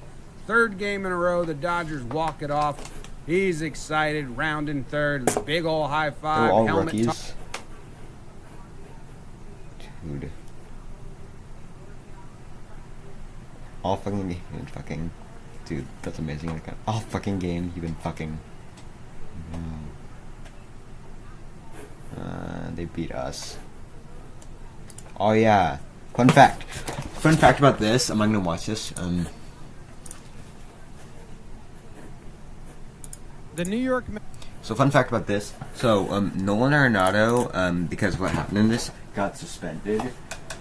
Speaker 3: Third game in a row, the Dodgers walk it off. He's excited, rounding third, big ole high
Speaker 4: They're
Speaker 3: five,
Speaker 4: all
Speaker 3: helmet
Speaker 4: rookies.
Speaker 3: top.
Speaker 4: Dude. All fucking game. Fucking. Dude, that's amazing. Like, all fucking game, you've been fucking. They beat us. Oh, yeah. Fun fact. Fun fact about this. I'm not gonna watch this.
Speaker 1: The New York Mets.
Speaker 4: So fun fact about this. So Nolan Arenado, because of what happened in this, got suspended,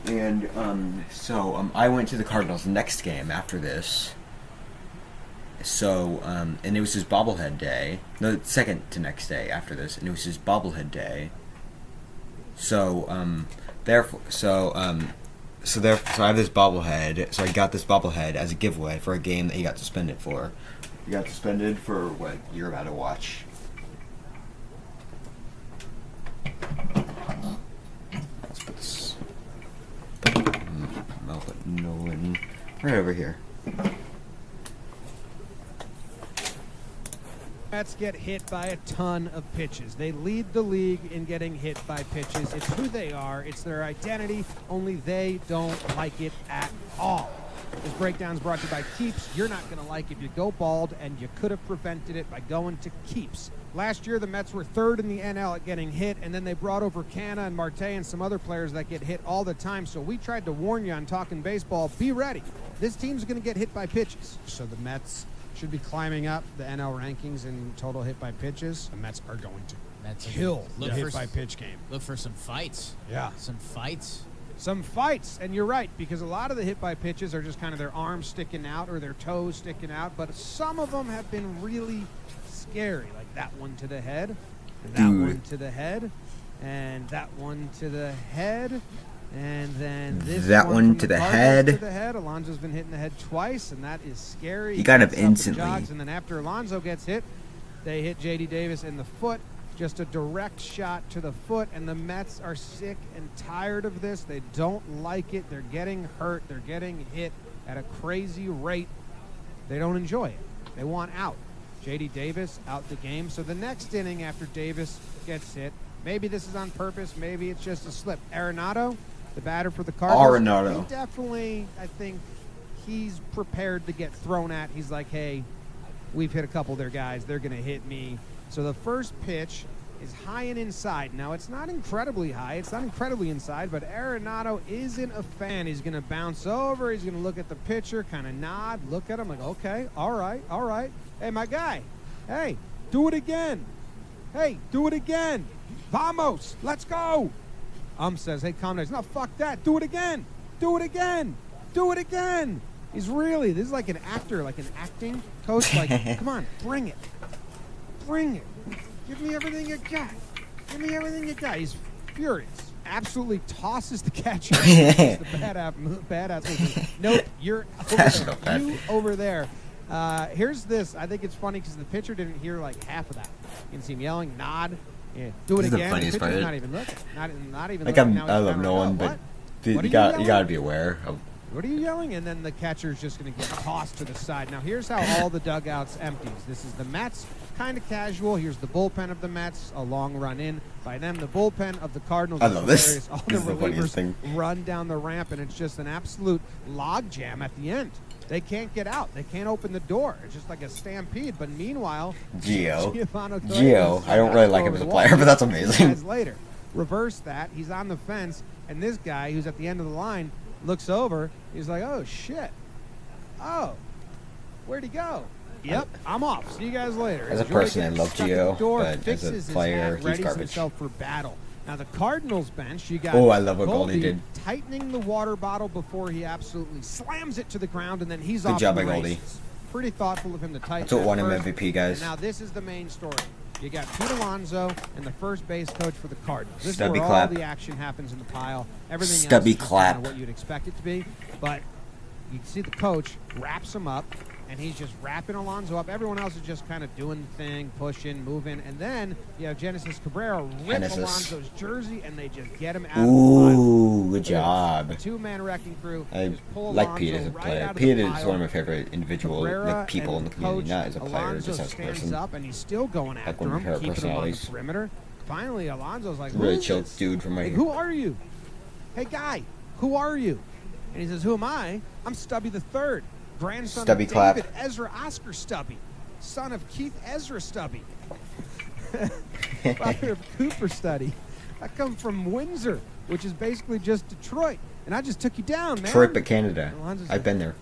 Speaker 4: and I went to the Cardinals next game after this. So and it was his bobblehead day. No, second to next day after this, and it was his bobblehead day. So therefore, so I have this bobblehead. So I got this bobblehead as a giveaway for a game that he got suspended for. He got suspended for what you're about to watch. Let's put this. I'll put Nolan right over here.
Speaker 1: Mets get hit by a ton of pitches. They lead the league in getting hit by pitches. It's who they are. It's their identity. Only they don't like it at all. This breakdown is brought to you by Keeps. You're not going to like if you go bald, and you could have prevented it by going to Keeps. Last year, the Mets were third in the NL at getting hit, and then they brought over Canna and Marte and some other players that get hit all the time. So we tried to warn you on Talking Baseball, be ready. This team's going to get hit by pitches. So the Mets should be climbing up the NL rankings in total hit by pitches. The Mets are going to
Speaker 6: Mets are
Speaker 1: kill the
Speaker 6: look
Speaker 1: hit
Speaker 6: for
Speaker 1: by pitch game.
Speaker 6: Look for some fights.
Speaker 1: Yeah.
Speaker 6: Some fights.
Speaker 1: Some fights, and you're right, because a lot of the hit by pitches are just kind of their arms sticking out or their toes sticking out, but some of them have been really scary, like that one to the head, and that one to the head, and that one to the head, and then this
Speaker 4: That one
Speaker 1: from
Speaker 4: to the
Speaker 1: Cardinals
Speaker 4: head.
Speaker 1: To the head. Alonso's been hitting the head twice, and that is scary.
Speaker 4: He got up
Speaker 1: gets and
Speaker 4: instantly.
Speaker 1: jogs, and then after Alonso gets hit, they hit J.D. Davis in the foot. Just a direct shot to the foot, and the Mets are sick and tired of this. They don't like it. They're getting hurt. They're getting hit at a crazy rate. They don't enjoy it. They want out. J.D. Davis out the game. So the next inning after Davis gets hit, maybe this is on purpose. Maybe it's just a slip. Arenado, the batter for the Cardinals.
Speaker 4: Arenado.
Speaker 1: He definitely, I think, he's prepared to get thrown at. He's like, hey, we've hit a couple of their guys. They're going to hit me. So the first pitch is high and inside. Now, it's not incredibly high. It's not incredibly inside, but Arenado isn't a fan. He's going to bounce over. He's going to look at the pitcher, kind of nod, look at him like, okay, all right, all right. Hey, my guy, hey, do it again. Hey, do it again. Vamos, let's go. Says, hey, calm down. No, fuck that. Do it again. Do it again. Do it again. He's really, this is like an actor, like an acting coach. Like, come on, bring it. Bring it. Give me everything you got. Give me everything you got. He's furious. Absolutely tosses the catcher. It's the badass. Nope, you're over
Speaker 4: That's
Speaker 1: there.
Speaker 4: not bad.
Speaker 1: You over there. Here's this. I think it's funny because the pitcher didn't hear like half of that. You can see him yelling, nod. Yeah, do it
Speaker 4: This is the
Speaker 1: again.
Speaker 4: funniest
Speaker 1: pitcher's
Speaker 4: part.
Speaker 1: not even looking. Not even
Speaker 4: Like
Speaker 1: looking. Now
Speaker 4: I
Speaker 1: he's
Speaker 4: love
Speaker 1: kinda
Speaker 4: no
Speaker 1: like,
Speaker 4: one,
Speaker 1: "Oh,
Speaker 4: but
Speaker 1: what?
Speaker 4: dude,
Speaker 1: What are
Speaker 4: you
Speaker 1: you
Speaker 4: got
Speaker 1: yelling?"
Speaker 4: you got to be aware of.
Speaker 1: What are you yelling? And then the catcher's just going to get tossed to the side. Now, here's how all the dugouts empties. This is the Mets, kind of casual. Here's the bullpen of the Mets, a long run in by them. The bullpen of the Cardinals.
Speaker 4: I
Speaker 1: is
Speaker 4: love this.
Speaker 1: hilarious. All
Speaker 4: This is
Speaker 1: the
Speaker 4: the funniest
Speaker 1: relievers
Speaker 4: thing.
Speaker 1: run down the ramp, and it's just an absolute log jam at the end. They can't get out. They can't open the door. It's just like a stampede. But meanwhile,
Speaker 4: Gio.
Speaker 1: Gio,
Speaker 4: I don't really like him as a player, but that's amazing.
Speaker 1: Guys later, reverse that. He's on the fence, and this guy who's at the end of the line looks over. He's like, "Oh shit! Oh, where'd he go? Yep, I'm off. See you guys later."
Speaker 4: As a
Speaker 1: Joey
Speaker 4: person, I
Speaker 1: gets
Speaker 4: love
Speaker 1: stuck at the
Speaker 4: Gio,
Speaker 1: door,
Speaker 4: but as a
Speaker 1: fixes his
Speaker 4: player,
Speaker 1: hat,
Speaker 4: he's
Speaker 1: readies
Speaker 4: garbage.
Speaker 1: himself for battle. Now the Cardinals bench, you got
Speaker 4: Oh, I love what Goldie
Speaker 1: Goldie
Speaker 4: did.
Speaker 1: tightening the water bottle before he absolutely slams it to the ground, and then he's
Speaker 4: Good
Speaker 1: off
Speaker 4: job
Speaker 1: to the
Speaker 4: by Goldie.
Speaker 1: races. Pretty thoughtful of him to tighten.
Speaker 4: That's what
Speaker 1: that
Speaker 4: won him
Speaker 1: first.
Speaker 4: MVP, guys.
Speaker 1: And now this is the main story. You got Pete Alonso and the first base coach for the Cardinals. This
Speaker 4: Stubby
Speaker 1: is where
Speaker 4: clap.
Speaker 1: all the action happens in the pile. Everything
Speaker 4: Stubby
Speaker 1: else is just
Speaker 4: clap.
Speaker 1: kinda what you'd expect it to be. But you can see the coach wraps him up, and he's just wrapping Alonso up. Everyone else is just kind of doing the thing, pushing, moving. And then you have Genesis Cabrera rip
Speaker 4: Genesis.
Speaker 1: Alonso's jersey, and they just get him out of the pile.
Speaker 4: Ooh, good job.
Speaker 1: Two-man wrecking crew.
Speaker 4: I
Speaker 1: just pull
Speaker 4: like
Speaker 1: Alonso
Speaker 4: Pete as a
Speaker 1: right
Speaker 4: player.
Speaker 1: out of
Speaker 4: Pete
Speaker 1: the
Speaker 4: is
Speaker 1: pile.
Speaker 4: one of my favorite individual
Speaker 1: Cabrera
Speaker 4: people in
Speaker 1: and
Speaker 4: the community,
Speaker 1: coach
Speaker 4: not as a player,
Speaker 1: Alonso
Speaker 4: just as a
Speaker 1: stands
Speaker 4: person.
Speaker 1: up, and he's still going
Speaker 4: Like
Speaker 1: after
Speaker 4: one of
Speaker 1: him,
Speaker 4: my favorite
Speaker 1: keeping him on the
Speaker 4: personalities.
Speaker 1: perimeter. Finally, Alonso's like,
Speaker 4: Really
Speaker 1: "Who's
Speaker 4: chill
Speaker 1: this?
Speaker 4: dude from right
Speaker 1: Like,
Speaker 4: here.
Speaker 1: who are you? Hey, guy, who are you?" And he says, "Who am I? I'm Stubby the Third, grandson
Speaker 4: Stubby
Speaker 1: of
Speaker 4: clap.
Speaker 1: David Ezra Oscar Stubby, son of Keith Ezra Stubby, father of Cooper Stubby. I come from Windsor, which is basically just Detroit, and I just took you down, man."
Speaker 4: Detroit, but Canada.
Speaker 1: Alonso's
Speaker 4: I've
Speaker 1: like,
Speaker 4: been there.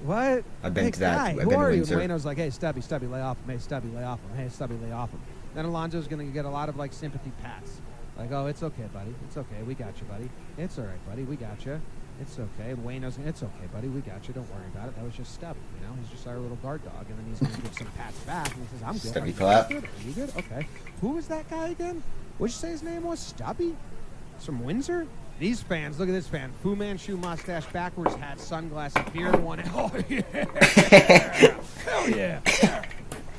Speaker 1: "What?
Speaker 4: I've been
Speaker 1: Hey,
Speaker 4: to that.
Speaker 1: guy,
Speaker 4: I've
Speaker 1: who
Speaker 4: been to
Speaker 1: are you?"
Speaker 4: Windsor.
Speaker 1: And Wayno's like, "Hey, Stubby, lay off him. Hey, Stubby, lay off him. Hey, Stubby, lay off him." Then Alonso's going to get a lot of, like, sympathy pats. Like, "Oh, it's okay, buddy. It's okay. We got you, buddy. It's all right, buddy. We got you. It's okay." And Wayno's, "It's okay, buddy. We got you. Don't worry about it. That was just Stubby, you know? He's just our little guard dog." And then he's going to give some pats back. And he says, "I'm good.
Speaker 4: Stubby
Speaker 1: Are you
Speaker 4: clap.
Speaker 1: good? Are you good? Okay. Who was that guy again? What'd you say his name was? Stubby? He's from Windsor?" These fans, look at this fan. Fu Manchu mustache, backwards hat, sunglasses, beard, one. Oh, yeah. Hell yeah.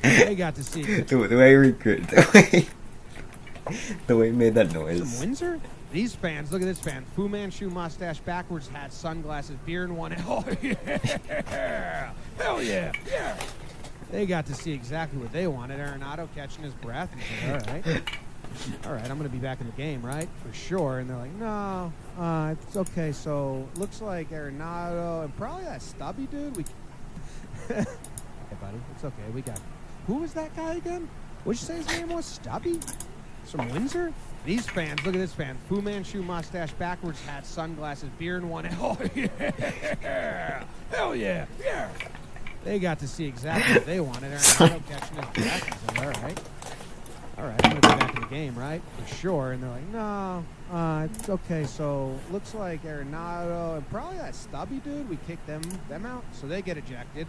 Speaker 1: They got to see it.
Speaker 4: The way he recruited, the way he made that
Speaker 1: From
Speaker 4: noise.
Speaker 1: Windsor? These fans, look at this fan. Fu Manchu mustache, backwards hat, sunglasses, beard, one. Oh, yeah. Hell yeah. Yeah. They got to see exactly what they wanted. Arenado catching his breath. And said, all right, I'm going to be back in the game, right? For sure. And they're like, "No, it's okay. So looks like Arenado and probably that Stubby dude. Okay, buddy, it's okay. We got. Who was that guy again? What'd you say his name was? Stubby? He's from Windsor? These fans, look at this fan. Fu Manchu mustache, backwards hat, sunglasses, beard, one. Oh, yeah. Hell yeah. Yeah. They got to see exactly what they wanted. Arenado catching his breath. And said, all right, I'm going to be back in the game, right? For sure. And they're like, "No, it's okay. So looks like Arenado and probably that Stubby dude, we kicked them out. So they get ejected.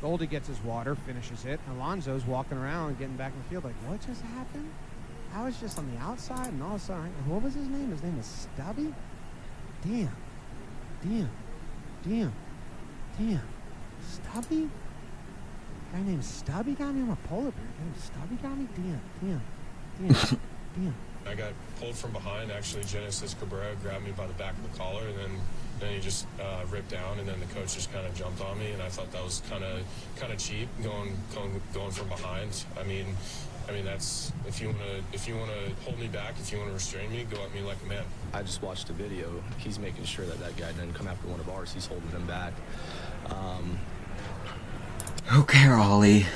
Speaker 1: Goldie gets his water, finishes it. Alonso's walking around and getting back in the field like, what just happened? I was just on the outside, and all of a sudden, what was his name? His name was Stubby? Damn. Stubby? Guy named Stubby got me on a polar bear. Guy named Stubby got me? Damn.
Speaker 7: I got pulled from behind. Actually, Genesis Cabrera grabbed me by the back of the collar, and then he just ripped down, and then the coach just kind of jumped on me, and I thought that was kind of cheap going from behind. I mean that's if you want to hold me back, if you want to restrain me, go at me like a man.
Speaker 8: I just watched the video. He's making sure that guy doesn't come after one of ours. He's holding him back.
Speaker 4: Okay, Ollie.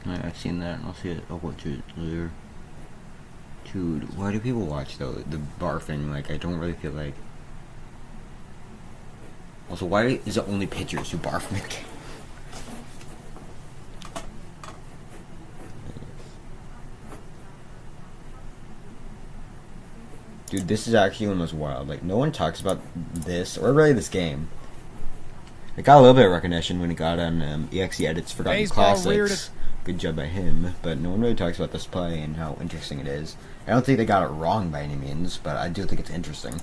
Speaker 4: I've seen that, and I'll see it. I'll watch it later. Dude, why do people watch though? The barfing, like, I don't really feel like. Also, why is it only pitchers who barf in the game? Dude, this is actually one of the most wild. Like, no one talks about this, or really this game. It got a little bit of recognition when it got on EXE Edits Forgotten
Speaker 3: Baseball reared
Speaker 4: Classics. Good job by him, but no one really talks about this play and how interesting it is. I don't think they got it wrong by any means, but I do think it's interesting.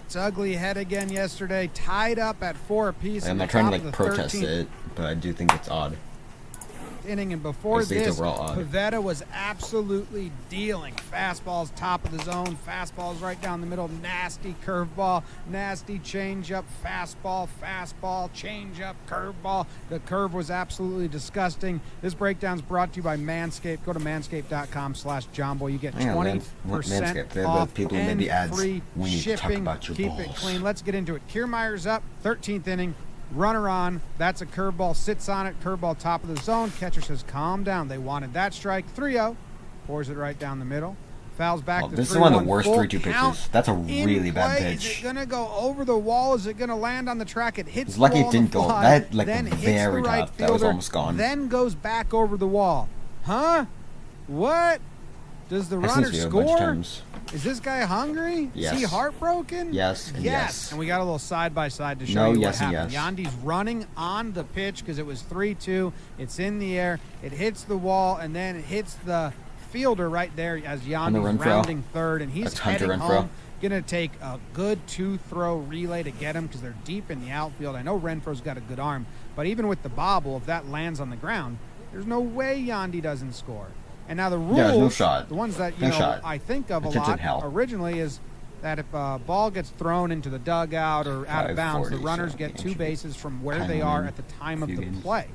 Speaker 3: It's ugly head again yesterday, tied up at 4 apiece.
Speaker 4: I'm not trying to like protest it, but I do think it's odd.
Speaker 3: Inning, and before
Speaker 4: I think it's
Speaker 3: this,
Speaker 4: overall odd.
Speaker 3: Pivetta was absolutely dealing. Fastballs top of the zone, fastballs right down the middle, nasty curveball, nasty changeup, fastball, changeup, curveball. The curve was absolutely disgusting. This breakdown's brought to you by Manscaped. Go to manscaped.com/JohnBoy. You get 20%
Speaker 4: Manscaped, they're the
Speaker 3: off
Speaker 4: people who made
Speaker 3: and
Speaker 4: the ads.
Speaker 3: free
Speaker 4: We need to talk
Speaker 3: shipping.
Speaker 4: about your
Speaker 3: Keep it
Speaker 4: balls.
Speaker 3: clean. Let's get into it. Kiermaier's up, 13th inning. Runner on. That's a curveball. Sits on it. Curveball top of the zone. Catcher says, calm down. They wanted that strike. 3-0. Pours it right down the middle. Fouls back to 3-1.
Speaker 4: This is one of the worst
Speaker 3: Full
Speaker 4: 3-2
Speaker 3: count.
Speaker 4: pitches. That's a
Speaker 3: In
Speaker 4: really bad
Speaker 3: play.
Speaker 4: pitch.
Speaker 3: Is it going to go over the wall? Is it going to land on the track? It hits
Speaker 4: It's
Speaker 3: the
Speaker 4: lucky
Speaker 3: wall
Speaker 4: it
Speaker 3: on
Speaker 4: didn't
Speaker 3: the
Speaker 4: go.
Speaker 3: fly,
Speaker 4: That, like,
Speaker 3: then
Speaker 4: the
Speaker 3: hits
Speaker 4: very
Speaker 3: the right
Speaker 4: top. That was
Speaker 3: fielder,
Speaker 4: almost gone.
Speaker 3: Then goes back over the wall. Huh? What? Does the
Speaker 4: I've seen
Speaker 3: runner
Speaker 4: this video a bunch of
Speaker 3: score?
Speaker 4: times.
Speaker 3: Is this guy hungry?
Speaker 4: Yes.
Speaker 3: Is he heartbroken?
Speaker 4: Yes and yes.
Speaker 3: And we got a little side by side to show
Speaker 4: No,
Speaker 3: you
Speaker 4: yes
Speaker 3: what
Speaker 4: and
Speaker 3: happened.
Speaker 4: yes.
Speaker 3: Yandy's running on the pitch because it was 3-2. It's in the air. It hits the wall and then it hits the fielder right there as Yandy's
Speaker 4: Renfroe.
Speaker 3: rounding third, and he's
Speaker 4: That's Hunter
Speaker 3: heading
Speaker 4: Renfroe.
Speaker 3: home. Gonna take a good 2-throw relay to get him because they're deep in the outfield. I know Renfroe's got a good arm, but even with the bobble, if that lands on the ground, there's no way Yandy doesn't score. And now the rules,
Speaker 4: Yeah, there's no shot.
Speaker 3: the ones that
Speaker 4: No shot.
Speaker 3: I think of a
Speaker 4: It's in
Speaker 3: lot
Speaker 4: hell.
Speaker 3: originally is that if a ball gets thrown into the dugout or out of bounds, the
Speaker 4: 540,
Speaker 3: runners
Speaker 4: so
Speaker 3: get
Speaker 4: yeah,
Speaker 3: 2
Speaker 4: should
Speaker 3: bases from where
Speaker 4: time
Speaker 3: they
Speaker 4: on
Speaker 3: are
Speaker 4: in
Speaker 3: at the time of
Speaker 4: few
Speaker 3: the
Speaker 4: games.
Speaker 3: play.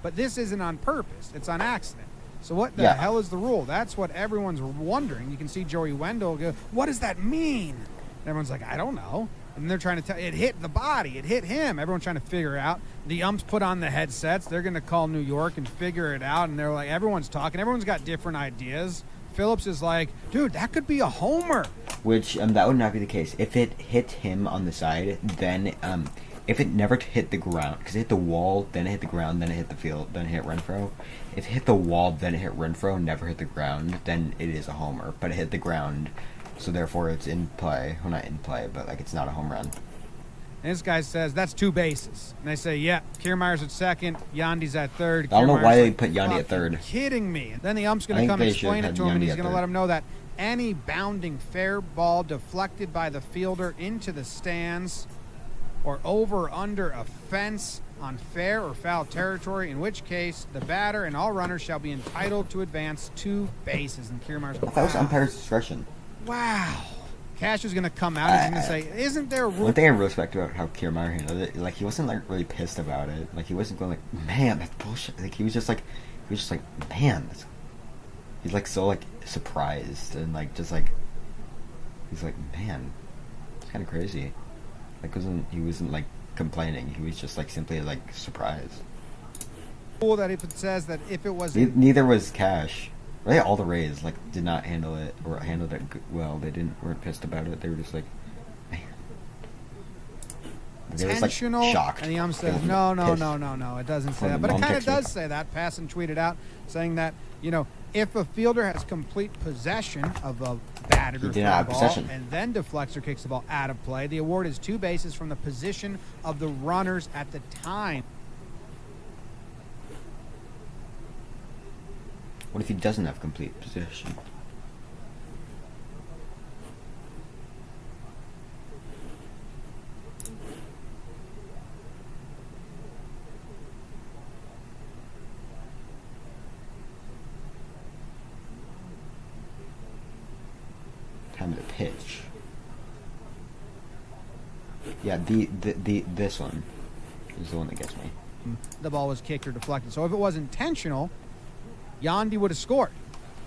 Speaker 3: But this isn't on purpose. It's on accident. So what the
Speaker 4: Yeah.
Speaker 3: hell is the rule? That's what everyone's wondering. You can see Joey Wendell go, what does that mean? And everyone's like, I don't know. And they're trying to tell, it hit the body. It hit him. Everyone's trying to figure it out. The umps put on the headsets. They're going to call New York and figure it out. And they're like, everyone's talking. Everyone's got different ideas. Phillips is like, dude, that could be a homer.
Speaker 4: Which that would not be the case. If it hit him on the side, then if it never hit the ground, because it hit the wall, then it hit the ground, then it hit the field, then it hit Renfroe. If it hit the wall, then it hit Renfroe, never hit the ground, then it is a homer. But it hit the ground, so therefore it's in play. Well, not in play, but like it's not a home run.
Speaker 3: And this guy says, that's 2 bases. And they say, yeah, Kiermaier's at second, Yandy's at third.
Speaker 4: I don't know
Speaker 3: Kiermaier's
Speaker 4: why they
Speaker 3: like,
Speaker 4: put Yandy at
Speaker 3: "Fucking
Speaker 4: third."
Speaker 3: Kidding me. And then the ump's going
Speaker 4: I
Speaker 3: to
Speaker 4: think
Speaker 3: come
Speaker 4: they
Speaker 3: explain
Speaker 4: should
Speaker 3: it to
Speaker 4: have
Speaker 3: him, and
Speaker 4: Yandy
Speaker 3: he's
Speaker 4: at
Speaker 3: going to
Speaker 4: third.
Speaker 3: let him know that any bounding fair ball deflected by the fielder into the stands or over or under a fence on fair or foul territory, in which case the batter and all runners shall be entitled to advance 2 bases. And Kiermaier's
Speaker 4: I
Speaker 3: going,
Speaker 4: thought it was umpire's discretion.
Speaker 3: wow. Cash is going to come out. He's going to say, isn't there a rule?
Speaker 4: One thing I really respect about how Kiermaier handled it, like he wasn't like really pissed about it. Like he wasn't going like, man, that's bullshit. Like he was just like, man, that's. He's like so like surprised and like just like, he's like, man, it's kind of crazy. Like he wasn't like complaining. He was just like simply like surprised.
Speaker 3: Rule that if it says that if it was
Speaker 4: Neither was Cash. Really, all the Rays like did not handle it or handled it well. They weren't pissed about it. They were just like, man. They were just, like,
Speaker 3: intentional,
Speaker 4: shocked.
Speaker 3: and the ump says,
Speaker 4: They
Speaker 3: no,
Speaker 4: weren't
Speaker 3: it doesn't say
Speaker 4: Well,
Speaker 3: that. But it
Speaker 4: mom
Speaker 3: kind of
Speaker 4: texted me.
Speaker 3: does say that. Passan tweeted out saying that, if a fielder has complete possession of a batted
Speaker 4: He
Speaker 3: or
Speaker 4: did not
Speaker 3: foul
Speaker 4: have
Speaker 3: ball
Speaker 4: possession.
Speaker 3: and then deflects or kicks the ball out of play, the award is 2 bases from the position of the runners at the time.
Speaker 4: What if he doesn't have complete possession? Time to pitch. Yeah, this one is the one that gets me.
Speaker 3: The ball was kicked or deflected. So if it was intentional, Yandy would have scored.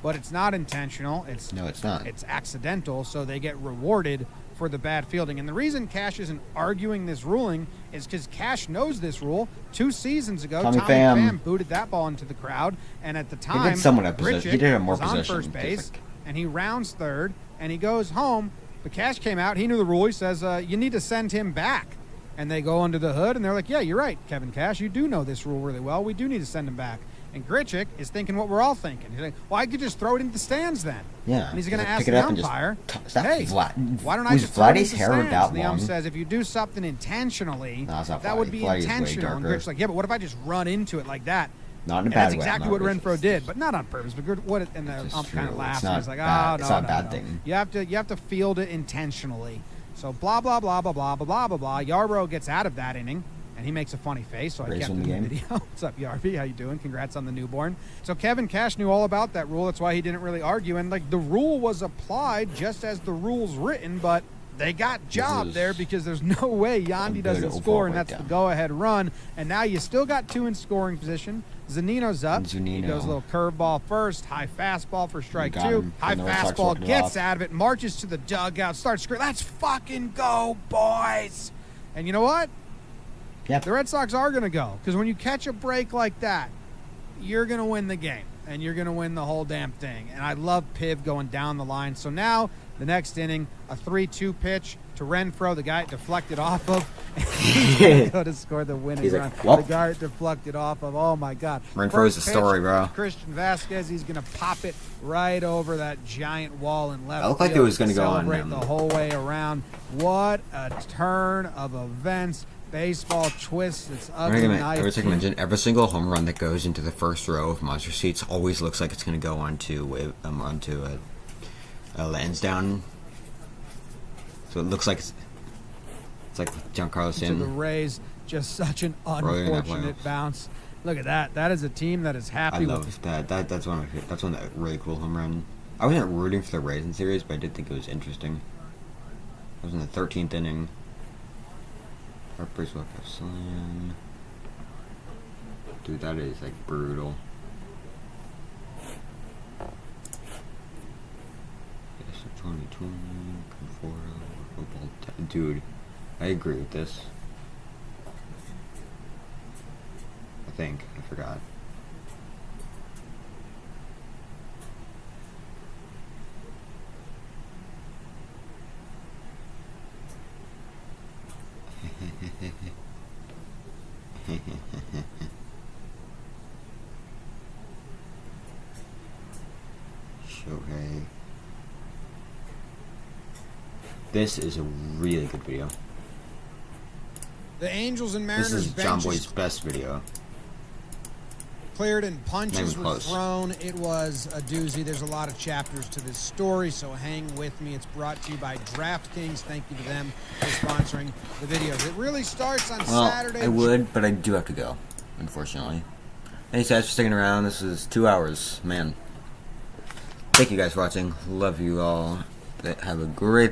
Speaker 3: But it's not intentional.
Speaker 4: No, it's not.
Speaker 3: It's accidental, so they get rewarded for the bad fielding. And the reason Cash isn't arguing this ruling is because Cash knows this rule. 2 seasons ago,
Speaker 4: Tommy
Speaker 3: Tommy
Speaker 4: Pham.
Speaker 3: Pham booted that ball into the crowd, and at the time,
Speaker 4: somewhat have possession. He
Speaker 3: Grichuk
Speaker 4: did have more
Speaker 3: was on
Speaker 4: possession,
Speaker 3: first
Speaker 4: just
Speaker 3: base,
Speaker 4: like-
Speaker 3: and he rounds third, and he goes home. But Cash came out. He knew the rule. He says, you need to send him back. And they go under the hood, and they're like, yeah, you're right, Kevin Cash. You do know this rule really well. We do need to send him back. And Grichuk is thinking what we're all thinking. He's like, well, I could just throw it into the stands then.
Speaker 4: Yeah.
Speaker 3: And he's going to
Speaker 4: Just
Speaker 3: ask
Speaker 4: pick it
Speaker 3: the
Speaker 4: up and just
Speaker 3: umpire,
Speaker 4: is that
Speaker 3: hey,
Speaker 4: Vlad?
Speaker 3: why don't I
Speaker 4: Was
Speaker 3: just throw it into
Speaker 4: Vladdy's
Speaker 3: the
Speaker 4: hair
Speaker 3: stands?
Speaker 4: that
Speaker 3: And the
Speaker 4: long?
Speaker 3: ump says, if you do something intentionally,
Speaker 4: No, it's not
Speaker 3: that would
Speaker 4: Vladdy.
Speaker 3: be
Speaker 4: Vladdy's way
Speaker 3: intentional. And
Speaker 4: darker.
Speaker 3: Grichuk's like, yeah, but what if I just run into it like that?
Speaker 4: Not in a
Speaker 3: And
Speaker 4: bad
Speaker 3: that's
Speaker 4: way.
Speaker 3: exactly
Speaker 4: not
Speaker 3: what
Speaker 4: racist.
Speaker 3: Renfro did, but not on purpose. But what? And the
Speaker 4: It's
Speaker 3: ump
Speaker 4: just
Speaker 3: kind of
Speaker 4: true.
Speaker 3: laughs.
Speaker 4: It's
Speaker 3: And
Speaker 4: not
Speaker 3: he's like,
Speaker 4: bad.
Speaker 3: oh, no,
Speaker 4: It's not a
Speaker 3: no,
Speaker 4: bad
Speaker 3: no.
Speaker 4: thing.
Speaker 3: You have to field it intentionally. So blah blah blah blah blah blah blah blah blah. Yarbrough gets out of that inning, and he makes a funny face. So I
Speaker 4: Raise
Speaker 3: kept
Speaker 4: win
Speaker 3: it
Speaker 4: the
Speaker 3: in the
Speaker 4: game.
Speaker 3: video. What's up, Yarby? How you doing? Congrats on the newborn. So Kevin Cash knew all about that rule. That's why he didn't really argue. And like the rule was applied just as the rule's written, but they got jobbed
Speaker 4: is
Speaker 3: there because there's no way Yandy
Speaker 4: good
Speaker 3: doesn't
Speaker 4: overall
Speaker 3: score, and that's
Speaker 4: breakdown.
Speaker 3: the go-ahead run. And now you still got 2 in scoring position. Zanino's up. He
Speaker 4: Zunino.
Speaker 3: goes a little curveball first, high fastball for strike
Speaker 4: got
Speaker 3: 2.
Speaker 4: him.
Speaker 3: High
Speaker 4: And the Red Sox
Speaker 3: fastball
Speaker 4: walked it
Speaker 3: gets
Speaker 4: off.
Speaker 3: out of it, marches to the dugout, starts screaming, let's fucking go, boys. And you know what?
Speaker 4: Yep.
Speaker 3: The Red Sox are going to go because when you catch a break like that, you're going to win the game and you're going to win the whole damn thing. And I love Piv going down the line. So now the next inning, a 3-2 pitch to Renfro, the guy it deflected off of. He's going to go to score the winning
Speaker 4: He's
Speaker 3: run.
Speaker 4: like, "Whoop."
Speaker 3: The guy it deflected off of. Oh, my God.
Speaker 4: Renfro's
Speaker 3: First
Speaker 4: the
Speaker 3: pitch,
Speaker 4: story, bro.
Speaker 3: Christian Vasquez, he's going to pop it right over that giant wall in left
Speaker 4: It looked like it
Speaker 3: field,
Speaker 4: was gonna go on
Speaker 3: celebrate
Speaker 4: him.
Speaker 3: the whole way around. What a turn of events. Baseball twists its ugly
Speaker 4: I
Speaker 3: knife.
Speaker 4: would like to mention every single home run that goes into the first row of Monster Seats always looks like it's going to go onto a Lansdowne. So it looks like it's like Giancarlo
Speaker 3: To the
Speaker 4: Stanton.
Speaker 3: Rays, just such an
Speaker 4: Early in that
Speaker 3: unfortunate
Speaker 4: playoffs.
Speaker 3: bounce. Look at that. That is a team that is
Speaker 4: I
Speaker 3: happy with.
Speaker 4: love that. That's one of the really cool home run. I wasn't rooting for the Rays in series, but I did think it was interesting. It was in the 13th inning. Harper's walk-off slam. Dude, that is like brutal. Yes, 2020, Conforto, football. Dude, I agree with this. I think. I forgot. Shohei. This is a really good video.
Speaker 1: The Angels and
Speaker 4: This
Speaker 1: Mariners
Speaker 4: is John
Speaker 1: benches
Speaker 4: Boy's best video.
Speaker 1: cleared and punches
Speaker 4: Not even
Speaker 1: were
Speaker 4: close.
Speaker 1: thrown. It was a doozy. There's a lot of chapters to this story, so hang with me. It's brought to you by DraftKings. Thank you to them for sponsoring the videos. It really starts on
Speaker 4: Well,
Speaker 1: Saturday.
Speaker 4: I would, but I do have to go, unfortunately. Thanks guys for sticking around. This is 2 hours, man. Thank you guys for watching. Love you all. Have a great